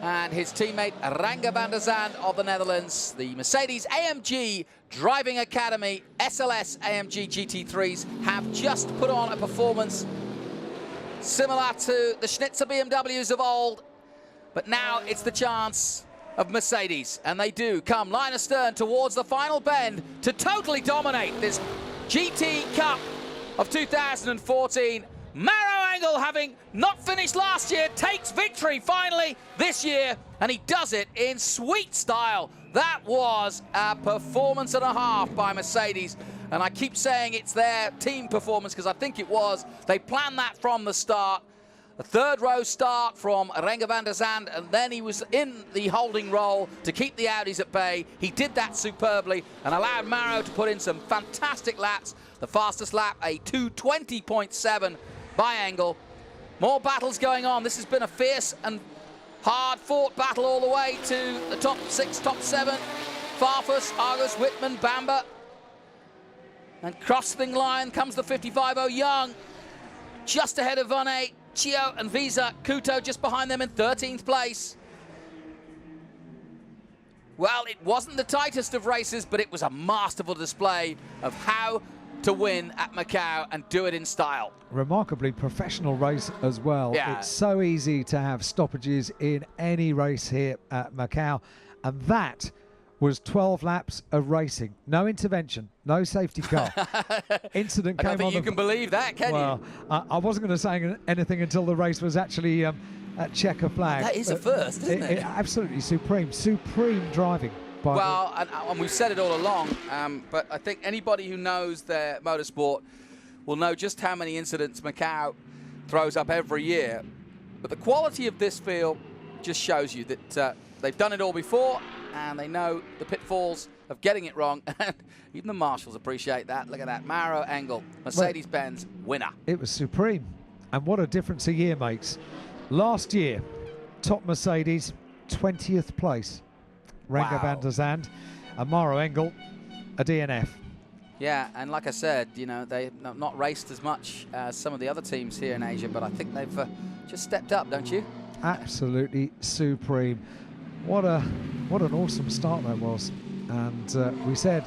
and his teammate Renger van der Zande of the Netherlands. The Mercedes AMG Driving Academy SLS AMG GT3s have just put on a performance similar to the Schnitzer BMWs of old, but now it's the chance of Mercedes, and they do come line astern towards the final bend to totally dominate this GT Cup of 2014. Maro Engel, having not finished last year, takes victory finally this year, and he does it in sweet style. That was a performance and a half by Mercedes, and I keep saying it's their team performance because I think it was. They planned that from the start. A 3rd row start from Renger van der Zande, and then he was in the holding role to keep the Audis at bay. He did that superbly and allowed Maro to put in some fantastic laps. The fastest lap, a 2:20.7 by Engel. More battles going on. This has been a fierce and hard-fought battle all the way to the top 6, top 7. Farfus, Argus, Whitman, Bamber. And crossing line comes the 55-0 Young, just ahead of Vonnet, Chio and Visa. Kuto just behind them in 13th place. Well, it wasn't the tightest of races, but it was a masterful display of how to win at Macau and do it in style. Remarkably professional race as well. Yeah. It's so easy to have stoppages in any race here at Macau, and that was 12 laps of racing. No intervention, no safety car. Incident came on. I don't think you can believe that, can you? I wasn't going to say anything until the race was actually at checker flag. That is a first, isn't it? Absolutely supreme driving. Well, and we've said it all along, but I think anybody who knows their motorsport will know just how many incidents Macau throws up every year. But the quality of this field just shows you that they've done it all before, and they know the pitfalls of getting it wrong. And even the marshals appreciate that. Look at that. Mauro Engel, Mercedes-Benz winner. It was supreme. And what a difference a year makes. Last year, top Mercedes, 20th place. Renger van der Zand, and Mauro Engel, a DNF. Yeah, and like I said, you know, they've not raced as much as some of the other teams here in Asia, but I think they've just stepped up, don't you? Absolutely supreme. What an awesome start that was. And we said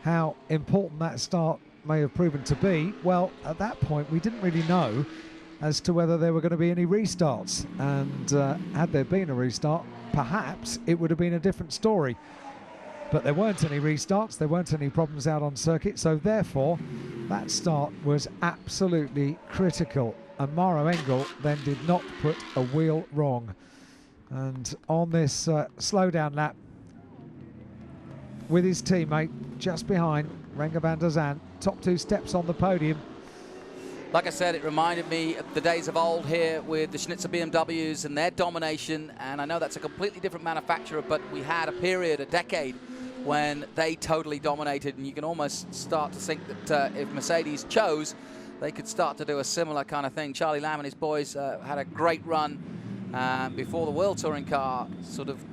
how important that start may have proven to be. Well, at that point, we didn't really know as to whether there were going to be any restarts. And had there been a restart, perhaps it would have been a different story. But there weren't any restarts, there weren't any problems out on circuit, so therefore that start was absolutely critical. And Mauro Engel then did not put a wheel wrong. And on this slowdown lap, with his teammate just behind, Renger van der Zand, top 2 steps on the podium. Like I said, it reminded me of the days of old here with the Schnitzer BMWs and their domination. And I know that's a completely different manufacturer, but we had a period, a decade, when they totally dominated. And you can almost start to think that if Mercedes chose, they could start to do a similar kind of thing. Charlie Lamb and his boys had a great run before the World Touring Car sort of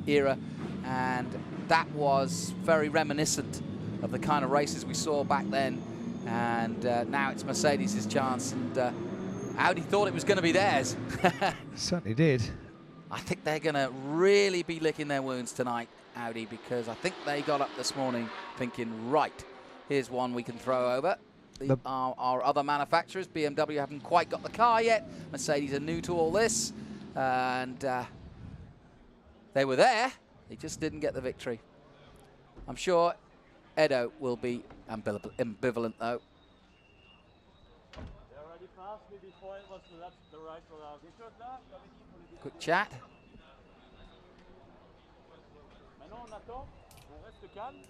era. And that was very reminiscent of the kind of races we saw back then. And now it's Mercedes' chance, and Audi thought it was going to be theirs. Certainly did. I think they're going to really be licking their wounds tonight, Audi, because I think they got up this morning thinking, right, here's one we can throw over. Our other manufacturers, BMW haven't quite got the car yet. Mercedes are new to all this, and they were there. They just didn't get the victory. I'm sure Edo will be ambivalent, though. Quick chat.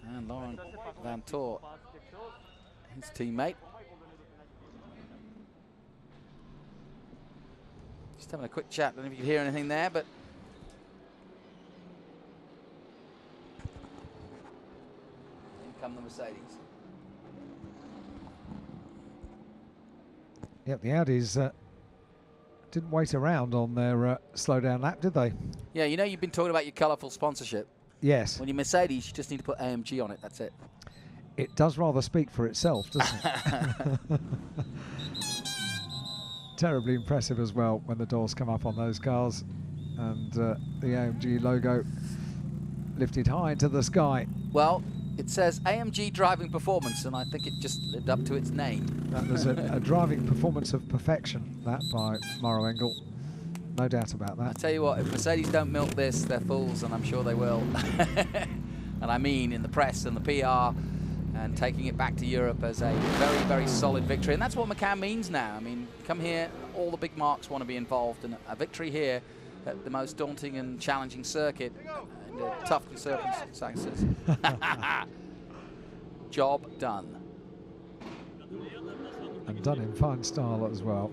And Laurent Van Toor, his teammate. Just having a quick chat. I don't know if you can hear anything there, but come the Mercedes. Yep, the Audis didn't wait around on their slowdown lap, did they? Yeah, you know, you've been talking about your colourful sponsorship. Yes. When you're Mercedes, you just need to put AMG on it, that's it. It does rather speak for itself, doesn't it? Terribly impressive as well when the doors come up on those cars and the AMG logo lifted high into the sky. Well, it says AMG driving performance, and I think it just lived up to its name. That was a driving performance of perfection, that by Mauro Engel. No doubt about that. I tell you what, if Mercedes don't milk this, they're fools, and I'm sure they will. And I mean in the press and the PR, and taking it back to Europe as a very, very solid victory. And that's what Macau means now. I mean, come here, all the big marques want to be involved, and a victory here at the most daunting and challenging circuit, and tough circumstances. Job done. And done in fine style as well.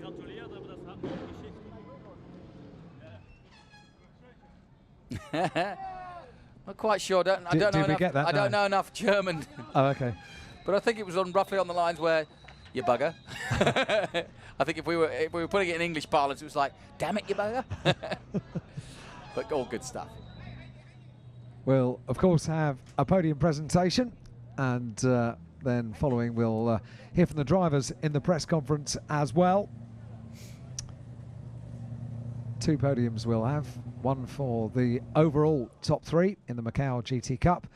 Not quite sure. I don't know enough German. Oh, okay. But I think it was roughly on the lines where, you bugger. I think if we were putting it in English parlance, it was like, damn it, you bugger. But all good stuff. We'll, of course, have a podium presentation, and then following we'll hear from the drivers in the press conference as well. 2 podiums we'll have, one for the overall top 3 in the Macau GT Cup,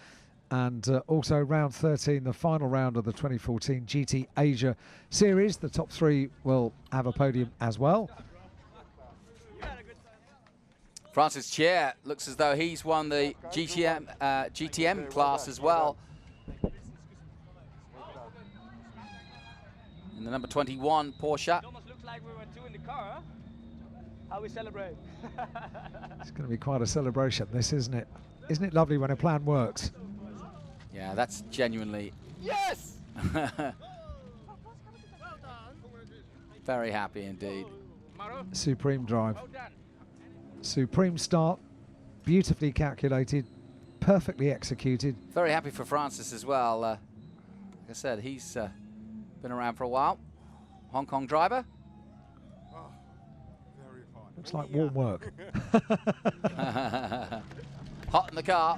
And also round 13, the final round of the 2014 GT Asia Series. The top 3 will have a podium as well. Francis Chier looks as though he's won the GTM class as well. In the number 21 Porsche. It almost looks like we were two in the car, huh? How we celebrate. It's going to be quite a celebration, this, isn't it? Isn't it lovely when a plan works? Yeah, that's genuinely... Yes! Very happy indeed. Supreme drive. Supreme start, beautifully calculated, perfectly executed. Very happy for Francis as well. Like I said, he's been around for a while. Hong Kong driver. Looks like warm work. Hot in the car.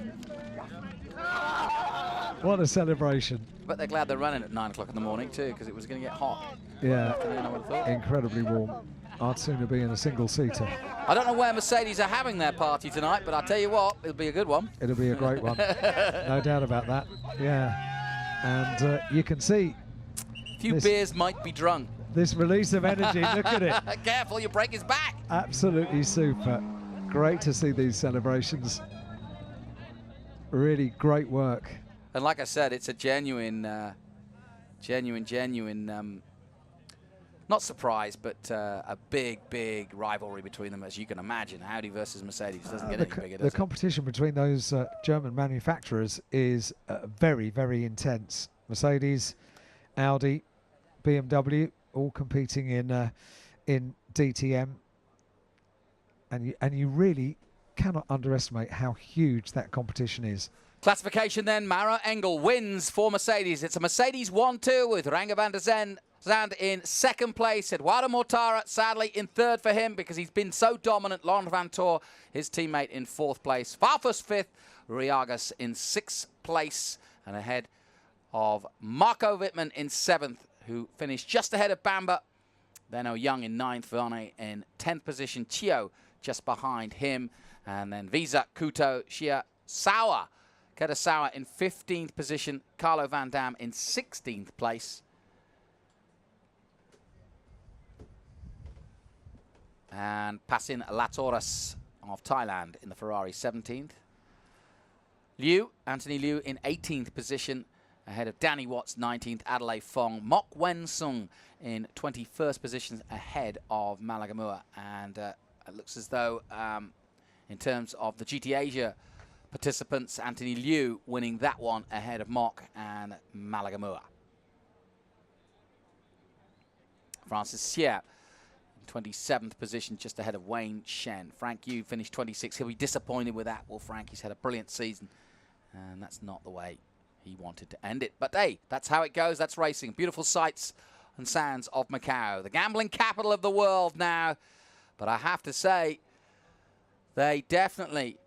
What a celebration. But they're glad they're running at 9 o'clock in the morning too, because it was going to get hot. Yeah, I would have thought. incredibly warm. I'd sooner be in a single-seater. I don't know where Mercedes are having their party tonight, but I'll tell you what, it'll be a good one. It'll be a great one. No doubt about that. Yeah. And you can see A few beers might be drunk. this release of energy. Look at it. Careful, your brake is back. Absolutely super. Great to see these celebrations. Really great work. And like I said, it's a genuine, not surprise, but a big rivalry between them, as you can imagine. Audi versus Mercedes doesn't get any bigger, does The competition between those German manufacturers is very intense. Mercedes, Audi, BMW, all competing in DTM, and you really cannot underestimate how huge that competition is. Classification then, Mara Engel wins for Mercedes. It's a Mercedes 1-2 with Renger van der Zand in second place. Eduardo Mortara, sadly, in third for him because he's been so dominant. Laurent Vantour, his teammate, in fourth place. Farfus fifth, Riagas in sixth place, and ahead of Marco Wittmann in seventh, who finished just ahead of Bamba. Benno Young in ninth, Verne in 10th position, Chio just behind him, and then Visa, Kuto, Shia, Sauer. Kurosawa in 15th position, Carlo Van Dam in 16th place. And Passin Latoras of Thailand in the Ferrari 17th. Anthony Liu in 18th position, ahead of Danny Watts 19th, Adelaide Fong, Mok Wen Sung in 21st position, ahead of Malagamua. And it looks as though, in terms of the GT Asia participants, Anthony Liu winning that one ahead of Mok and Malagamua. Francis Xie in 27th position, just ahead of Wayne Shen. Frank Yu finished 26th. He'll be disappointed with that. Well, Frank, he's had a brilliant season, and that's not the way he wanted to end it. But hey, that's how it goes. That's racing. Beautiful sights and sounds of Macau, the gambling capital of the world now. But I have to say, they definitely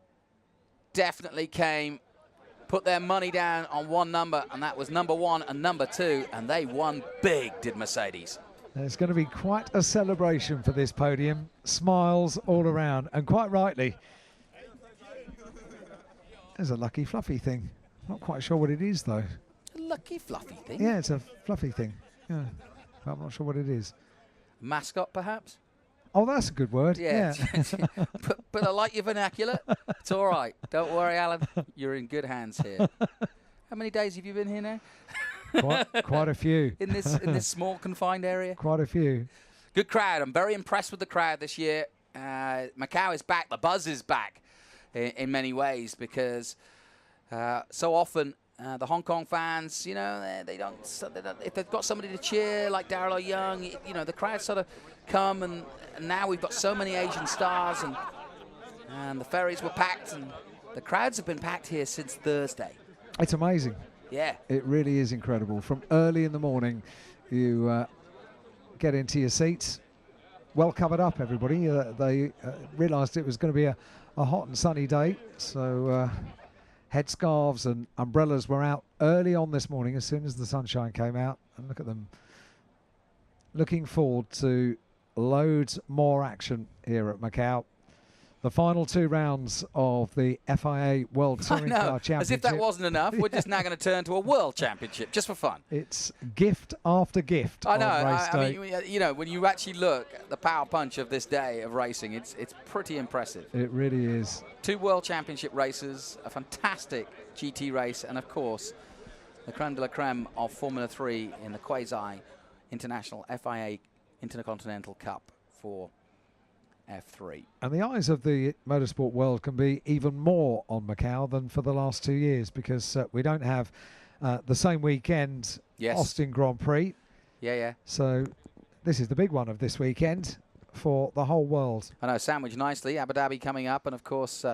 came, put their money down on one number, and that was number 1 and number 2, and they won big, did Mercedes. There's going to be quite a celebration for this podium. Smiles all around, and quite rightly. There's a lucky fluffy thing. Not quite sure what it is, though. A lucky fluffy thing? Yeah, it's a fluffy thing. Yeah, but I'm not sure what it is. Mascot, perhaps? Oh, that's a good word. Yeah. but I like your vernacular. It's all right. Don't worry, Alan. You're in good hands here. How many days have you been here now? Quite a few. in this small, confined area? Quite a few. Good crowd. I'm very impressed with the crowd this year. Macau is back. The buzz is back in many ways because so often the Hong Kong fans, you know, they don't, if they've got somebody to cheer like Darrell Young, you know, the crowd sort of come, and now we've got so many Asian stars, and the ferries were packed, and the crowds have been packed here since Thursday. It's amazing. Yeah. It really is incredible. From early in the morning, you get into your seats, well covered up, everybody. They realised it was going to be a hot and sunny day, so headscarves and umbrellas were out early on this morning as soon as the sunshine came out. And look at them, looking forward to loads more action here at Macau. The final 2 rounds of the FIA World Touring Car Championship. As if that wasn't enough, we're just now going to turn to a World Championship, just for fun. It's gift after gift. I know. On race I day. mean, you know, when you actually look at the power punch of this day of racing, it's pretty impressive. It really is. 2 World Championship races, a fantastic GT race, and of course, the creme de la creme of Formula 3 in the quasi-international FIA Intercontinental Cup for F3. And the eyes of the motorsport world can be even more on Macau than for the last 2 years, because we don't have the same weekend Austin Grand Prix. Yeah. So this is the big one of this weekend for the whole world. I know, sandwiched nicely. Abu Dhabi coming up, and of course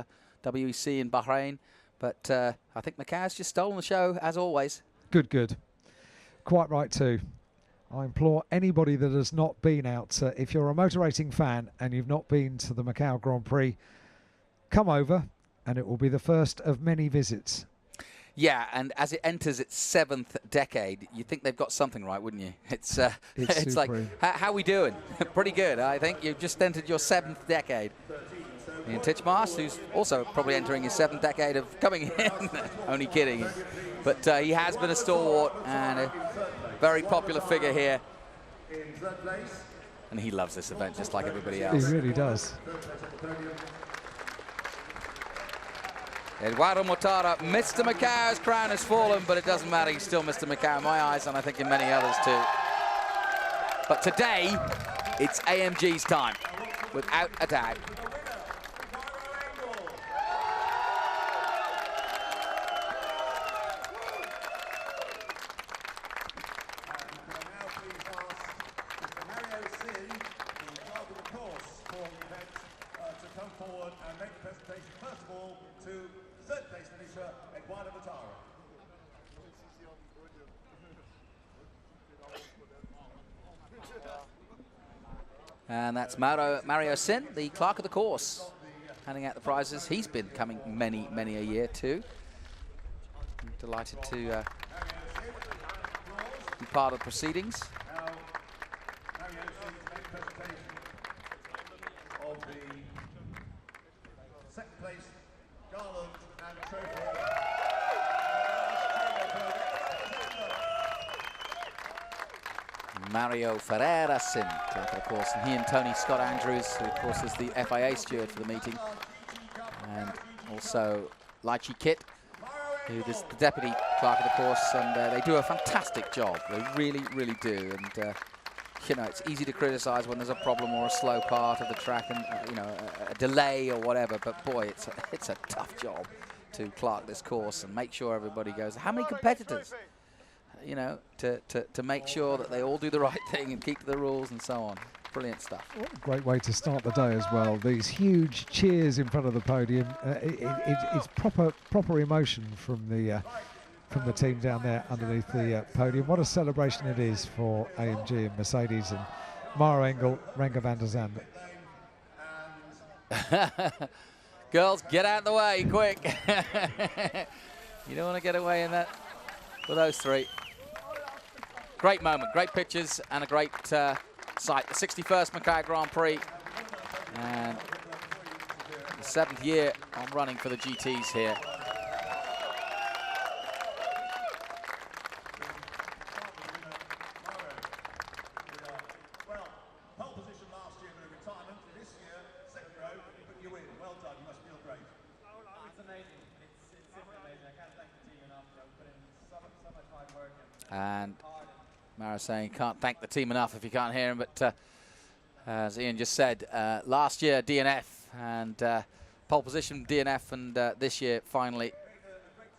WEC in Bahrain. But I think Macau's just stolen the show, as always. Good. Quite right too. I implore anybody that has not been out, if you're a motor racing fan and you've not been to the Macau Grand Prix, come over, and it will be the first of many visits. Yeah, and as it enters its 7th decade, you'd think they've got something right, wouldn't you? It's like, how are we doing? Pretty good, I think. You've just entered your 7th decade. Ian Titchmarsh, who's also probably entering his 7th decade of coming in. Only kidding. But he has been a stalwart and a very popular figure here. And he loves this event just like everybody else. He really does. Eduardo Mortara, Mr. Macau's crown has fallen, but it doesn't matter. He's still Mr. Macau in my eyes, and I think in many others too. But today, it's AMG's time, without a doubt. And that's Mario Sin, the clerk of the course, handing out the prizes. He's been coming many a year too. I'm delighted to be part of the proceedings. Mario Ferreira Sin, of course, and he and Tony Scott Andrews, who of course is the FIA steward for the meeting, and also Lychee Kit, who is the deputy clerk of the course, and they do a fantastic job. They really do. And you know, it's easy to criticise when there's a problem or a slow part of the track, and you know, a delay or whatever. But boy, it's a tough job to clerk this course and make sure everybody goes. How many competitors? You know, to make sure that they all do the right thing and keep to the rules and so on. Brilliant stuff. What a great way to start the day as well. These huge cheers in front of the podium. It's proper emotion from the team down there underneath the podium. What a celebration it is for AMG and Mercedes and Mara Engel, Renger van der Zande. Girls, get out of the way, quick. You don't want to get away in that with those three. Great moment, great pictures, and a great sight. The 61st Macau Grand Prix, and the 7th year on running for the GTs here. Well, pole position last year for retirement. This year, 2nd row, but you win. Well done. You must feel great. It's amazing. It's simply amazing. I can't thank the team enough. They put in so much hard work. And Mara saying can't thank the team enough if you can't hear him, but as Ian just said, last year DNF and pole position DNF, and this year finally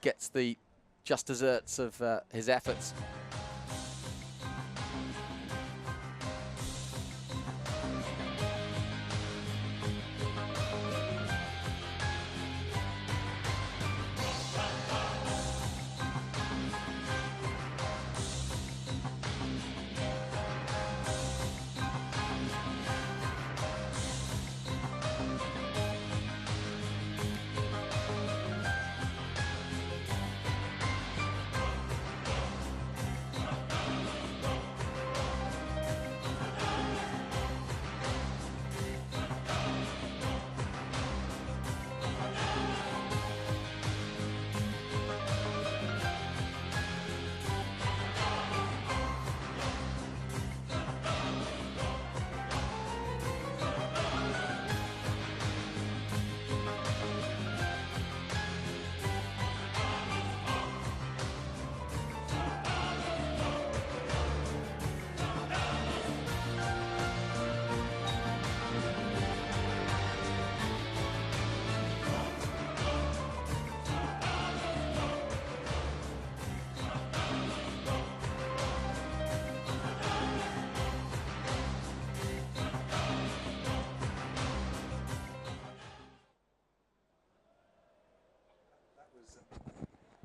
gets the just desserts of his efforts.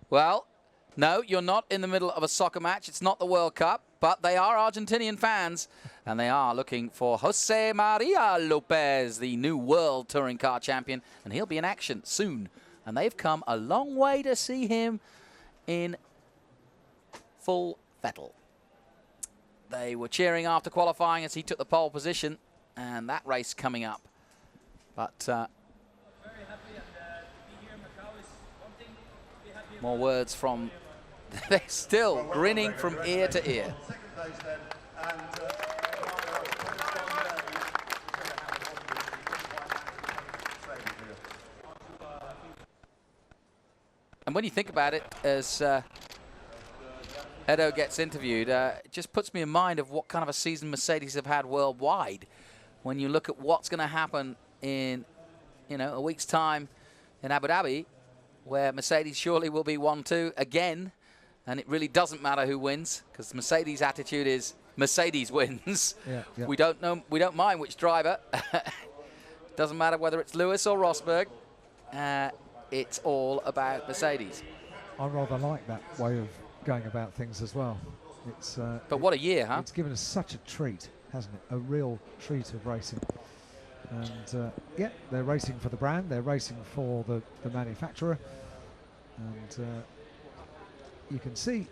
Well, no, you're not in the middle of a soccer match. It's not the World Cup, but they are Argentinian fans, and they are looking for Jose Maria Lopez, the new World Touring Car Champion, and he'll be in action soon. And they've come a long way to see him in full fettle. They were cheering after qualifying as he took the pole position, and that race coming up. But more words from... They're still grinning from ear to ear. And when you think about it, as Edo gets interviewed, it just puts me in mind of what kind of a season Mercedes have had worldwide. When you look at what's going to happen in, a week's time in Abu Dhabi, where Mercedes surely will be 1-2 again, and it really doesn't matter who wins, because Mercedes' attitude is Mercedes wins. Yeah, yeah. We don't mind which driver. Doesn't matter whether it's Lewis or Rosberg. It's all about Mercedes. I rather like that way of going about things as well. It's but what a year, huh? It's given us such a treat, hasn't it? A real treat of racing. And yeah, they're racing for the brand, they're racing for the manufacturer, and you can see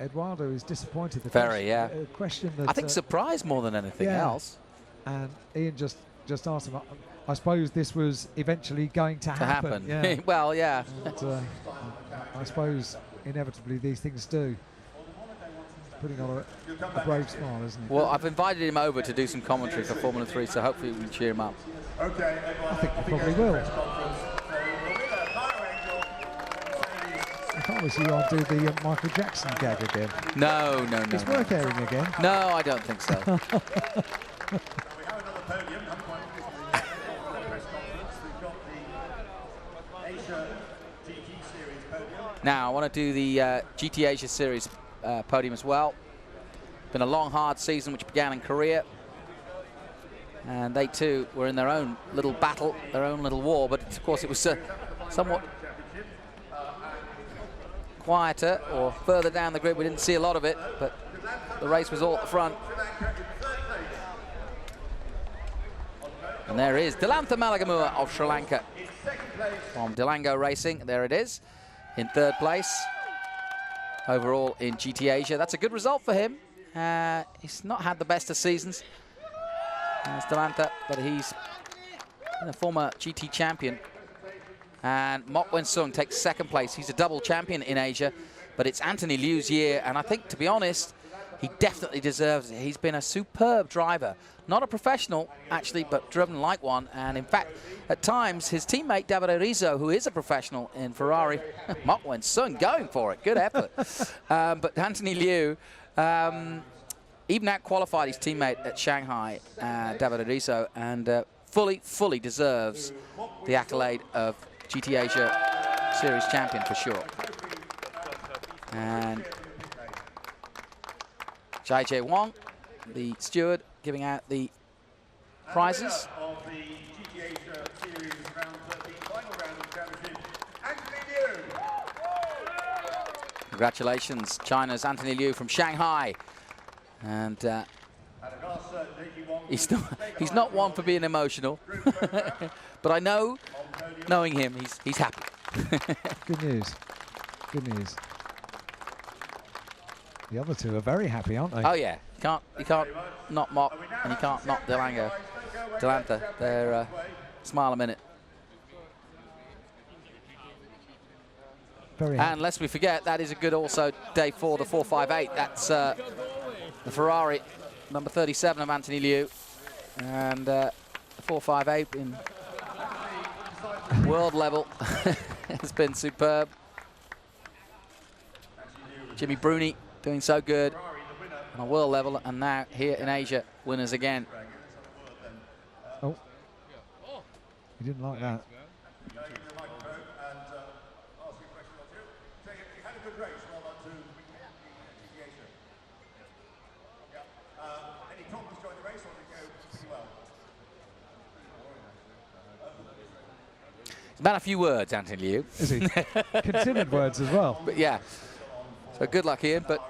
Eduardo is disappointed. The question that I think surprised more than anything else. And Ian just asked him, I suppose this was eventually going to happen. Yeah. Well, yeah. And, I suppose inevitably these things do. Putting on a brave smile, isn't he? Well, I've invited him over to do some commentary for Formula 3, so hopefully we can cheer him up. I think we probably will. I can't see you on do the Michael Jackson gag again. No. It's worth airing again. No, I don't think so. We have another podium. Press conference. We've got the Asia GT Series podium. Now, I want to do the GT Asia Series podium as well. Been a long, hard season which began in Korea. And they too were in their own little battle, their own little war. But of course it was somewhat quieter or further down the grid. We didn't see a lot of it, but the race was all at the front. And there is Delantha Malagamua of Sri Lanka from Delango Racing. There it is, in third place overall in GT Asia. That's a good result for him. He's not had the best of seasons as Delantha, but he's a former GT champion. And Mok Wen-sung takes second place. He's a double champion in Asia, but it's Anthony Liu's year, and I think, to be honest, he definitely deserves it. He's been a superb driver. Not a professional, actually, but driven like one. And in fact, at times, his teammate Davide Rizzo, who is a professional in Ferrari, Mok Wen-sung going for it. Good effort. But Anthony Liu even out-qualified his teammate at Shanghai, Davide Rizzo, and fully deserves the accolade of GT Asia Series champion for sure. And Jai Jae Wong, the steward, giving out the prizes. Of the GT Asia Series round 13, final round of the championship, Anthony Liu. Congratulations, China's Anthony Liu from Shanghai. And he's not one for being emotional, but I know, knowing him, he's happy. Good news. Good news. The other two are very happy, aren't they? Oh yeah, you can't not Mok, and you can't not Delantha. They're smile a minute. Very happy. And lest we forget, that is a good also day 4, the 458. That's the Ferrari number 37 of Anthony Liu, and 458 in world level has been superb. Jimmy Bruni doing so good on a world level, and now here in Asia, winners again. Oh, he didn't like that. It's about a few words, Anthony Liu. Is he? Considered words as well. But yeah, so good luck, Ian. But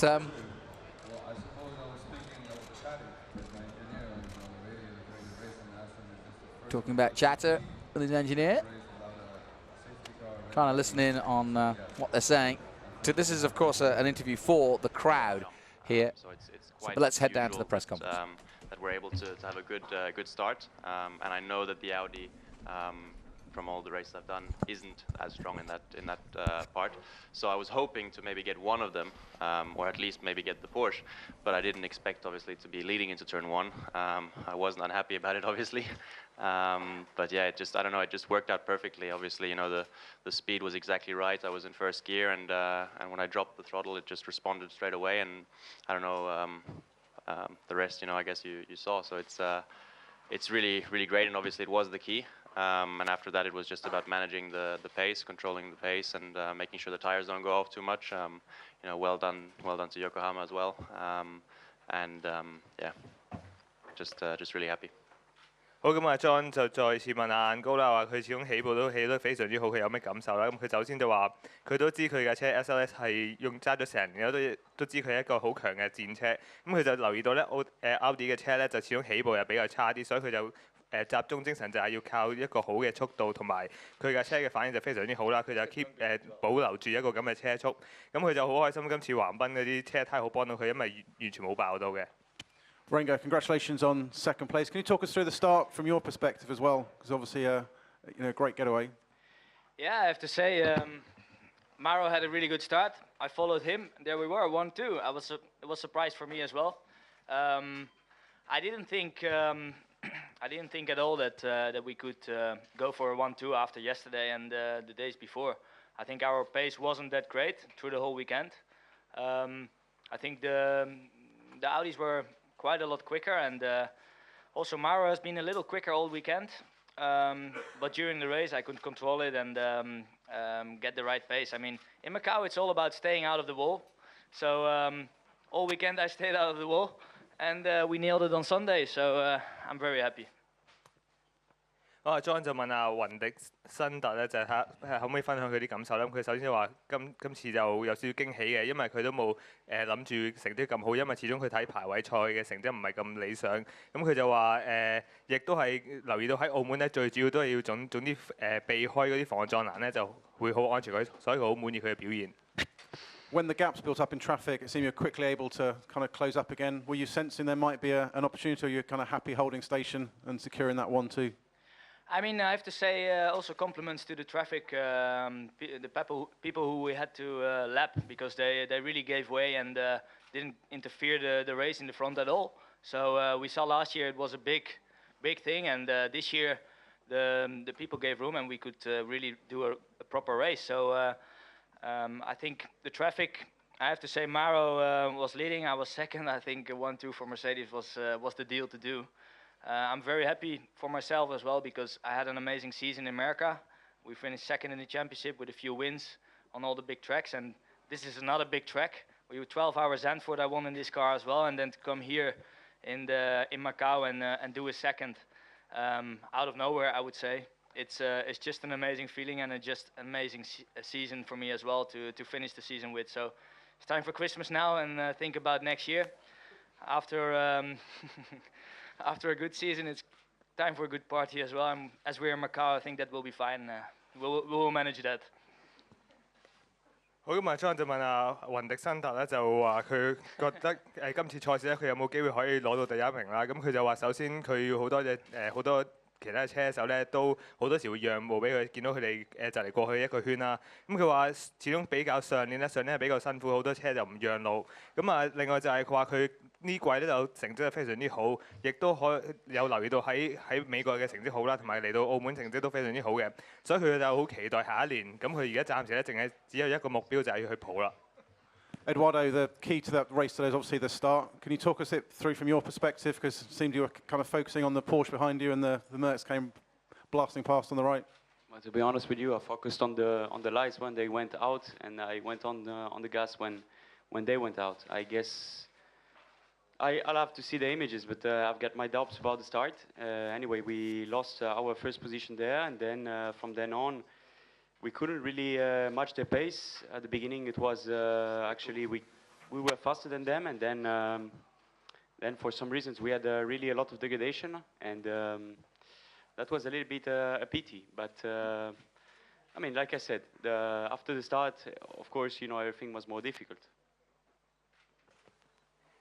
talking about chatter with his engineer, trying to listen in on what they're saying. So this is, of course, an interview for the crowd here. So it's quite but let's head down to the press conference. That we're able to have a good start, and I know that the Audi, from all the races I've done, isn't as strong in that part. So I was hoping to maybe get one of them, or at least maybe get the Porsche, but I didn't expect, obviously, to be leading into turn one. I wasn't unhappy about it, obviously, but yeah, I don't know, it just worked out perfectly. Obviously, you know, the speed was exactly right. I was in first gear, and when I dropped the throttle, it just responded straight away. And I don't know, the rest, you know, I guess you saw. So it's really great, and obviously it was the key. And after that, it was just about managing the pace, controlling the pace, and making sure the tires don't go off too much. You know, well done to Yokohama as well. Yeah, just really happy. 好咁啊 ，John 就再次問阿晏高啦，話佢始終起步都起得非常之好，佢有咩感受啦？咁佢首先就話佢都知佢架車 SLS 係揸咗成年，都知佢係一個好強嘅戰車。咁佢就留意到咧，Audi 嘅車咧就始終起步又比較差啲，所以佢就集中精神就係要靠一個好嘅速度，同埋佢架車嘅反應就非常之好啦。佢就 keep 保留住一個咁嘅車速，咁佢就好開心。今次橫濱嗰啲車胎好幫到佢，因為完全冇爆到嘅。 Rengo, congratulations on second place. Can you talk us through the start from your perspective as well? Because obviously, you know, great getaway. Yeah, I have to say, Maro had a really good start. I followed him. There we were, 1-2. It was a surprise for me as well. I didn't think at all that we could go for a 1-2 after yesterday and the days before. I think our pace wasn't that great through the whole weekend. I think the Audis were quite a lot quicker, and also Maro has been a little quicker all weekend. But during the race, I couldn't control it and get the right pace. I mean, in Macau, it's all about staying out of the wall. So all weekend I stayed out of the wall, and we nailed it on Sunday. So I'm very happy. John 就問阿雲迪辛特咧，就係可唔可以分享佢啲感受咧？咁佢首先話今次就有少少驚喜嘅，因為佢都冇諗住成績咁好，因為始終佢睇排位賽嘅成績唔係咁理想。咁佢就話亦都係留意到喺澳門咧，最主要都係要總啲避開嗰啲防撞欄咧，就會好安全佢，所以佢好滿意佢嘅表現。 When the gaps built up in traffic, it seemed you were quickly able to kind of close up again. Were you sensing there might be an opportunity, or you're kind of happy holding station and securing that 1-2? I mean, I have to say also compliments to the traffic, the people who we had to lap, because they really gave way and didn't interfere the race in the front at all. So we saw last year it was a big thing, and this year the people gave room and we could really do a proper race. So I think the traffic, I have to say Maro was leading, I was second. I think 1-2 for Mercedes was the deal to do. I'm very happy for myself as well, because I had an amazing season in America. We finished second in the championship with a few wins on all the big tracks, and this is another big track. We were 12 hours Zandvoort, I won in this car as well, and then to come here in Macau and do a second out of nowhere, I would say. It's just an amazing feeling and just amazing season for me as well to finish the season with. So it's time for Christmas now and think about next year. After after a good season, it's time for a good party as well. And as we're in Macau, I think that will be fine. We'll manage that. 好咁啊 ，John 就問阿雲迪辛特咧，就話佢覺得今次賽事咧，佢有冇機會可以攞到第一名啦？咁佢就話首先佢好多好多其他車手咧都好多時會讓步俾佢，見到佢哋就嚟過去一個圈啦。咁佢話始終比較上年係比較辛苦，好多車就唔讓路。咁啊，另外就係佢話佢呢季咧就成績係非常之好，亦都有留意到喺美國嘅成績好啦，同埋嚟到澳門成績都非常之好嘅，所以佢就好期待下一年。咁佢而家暫時咧淨係只有一個目標就係要去抱啦。 Eduardo, the key to that race today is obviously the start. Can you talk us through from your perspective? Because it seemed you were kind of focusing on the Porsche behind you, and the Mercs came blasting past on the right. Well, to be honest with you, I focused on the lights when they went out, and I went on the gas when they went out. I guess I'll have to see the images, but I've got my doubts about the start. Anyway, we lost our first position there, and then from then on, we couldn't really match their pace. At the beginning, it was actually we were faster than them, and then for some reasons we had really a lot of degradation, and that was a little bit a pity. But I mean, like I said, after the start, of course, everything was more difficult.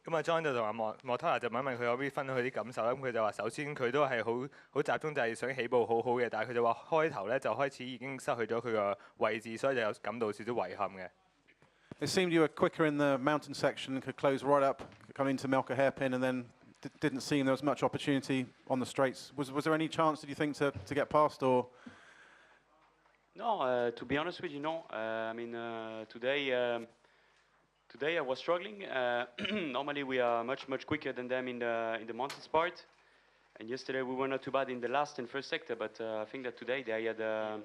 咁啊，John 就同阿莫塔拿就問佢可唔可以分享佢啲感受啦。咁佢就話：首先佢都係好集中，就係想起步好好嘅，但係佢就話開頭咧就開始已經失去咗佢個位置，所以就有感到少少遺憾嘅。It seemed you were quicker in the mountain section, could close right up, come into Melka hairpin, and then didn't seem there was much opportunity on the straights. Was there any chance, did you think, to get past, or? No, to be honest with you, no. I mean, today I was struggling. Normally we are much quicker than them in the mountains part, and yesterday we were not too bad in the last and first sector. But I think that today they had I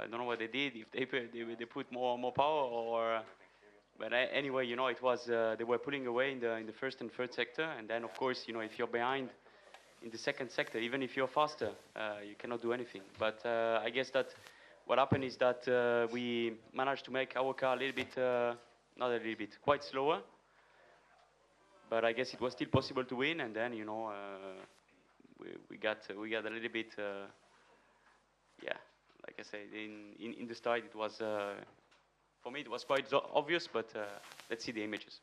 don't know what they did. If they put more power or. But anyway, it was they were pulling away in the first and third sector, and then of course, if you're behind in the second sector, even if you're faster, you cannot do anything. But I guess that what happened is that we managed to make our car a little bit, not a little bit, quite slower. But I guess it was still possible to win, and then we got a little bit, yeah. Like I said, in the start it was. For me, it was quite obvious, but let's see the images.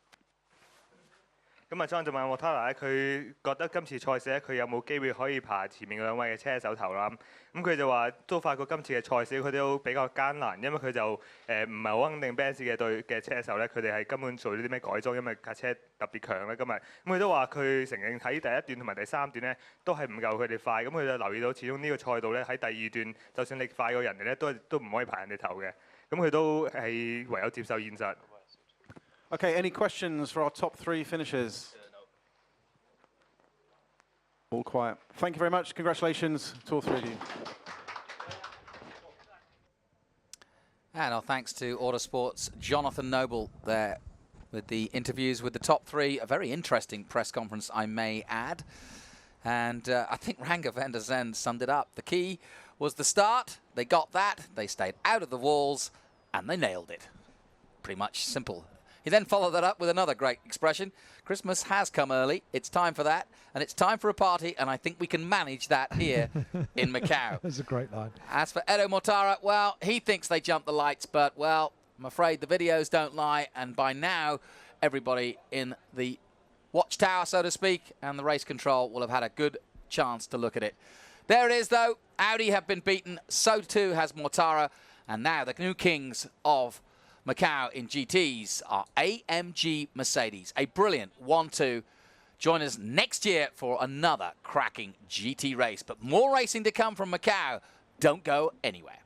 咁啊，John 就問莫塔拿咧，佢覺得今次賽事咧，佢有冇機會可以爬前面兩位嘅車手頭啦？咁佢就話都發覺今次嘅賽事佢都比較艱難，因為佢就唔係好肯定 Benz 嘅車手咧，佢哋係根本做咗啲咩改裝，因為架車特別強咧今日。咁佢都話佢承認喺第一段同埋第三段咧都係唔夠佢哋快，咁佢就留意到始終呢個賽道咧喺第二段，就算你快過人哋咧，都唔可以排人哋頭嘅。咁佢都係唯有接受現實。Okay, any questions for our top three finishers? All quiet. Thank you very much. Congratulations to all three of you. And our thanks to Autosport's Jonathan Noble there with the interviews with the top three. A very interesting press conference, I may add. And I think Ranga van der Zandt summed it up. The key was the start. They got that. They stayed out of the walls, and they nailed it. Pretty much simple. He then followed that up with another great expression. Christmas has come early. It's time for that, and it's time for a party, and I think we can manage that here in Macau. That's a great line. As for Edo Mortara, well, he thinks they jumped the lights, but, well, I'm afraid the videos don't lie, and by now, everybody in the watchtower, so to speak, and the race control will have had a good chance to look at it. There it is, though. Audi have been beaten. So too has Mortara. And now the new kings of Macau in GTs are AMG Mercedes. A brilliant 1-2. Join us next year for another cracking GT race. But more racing to come from Macau. Don't go anywhere.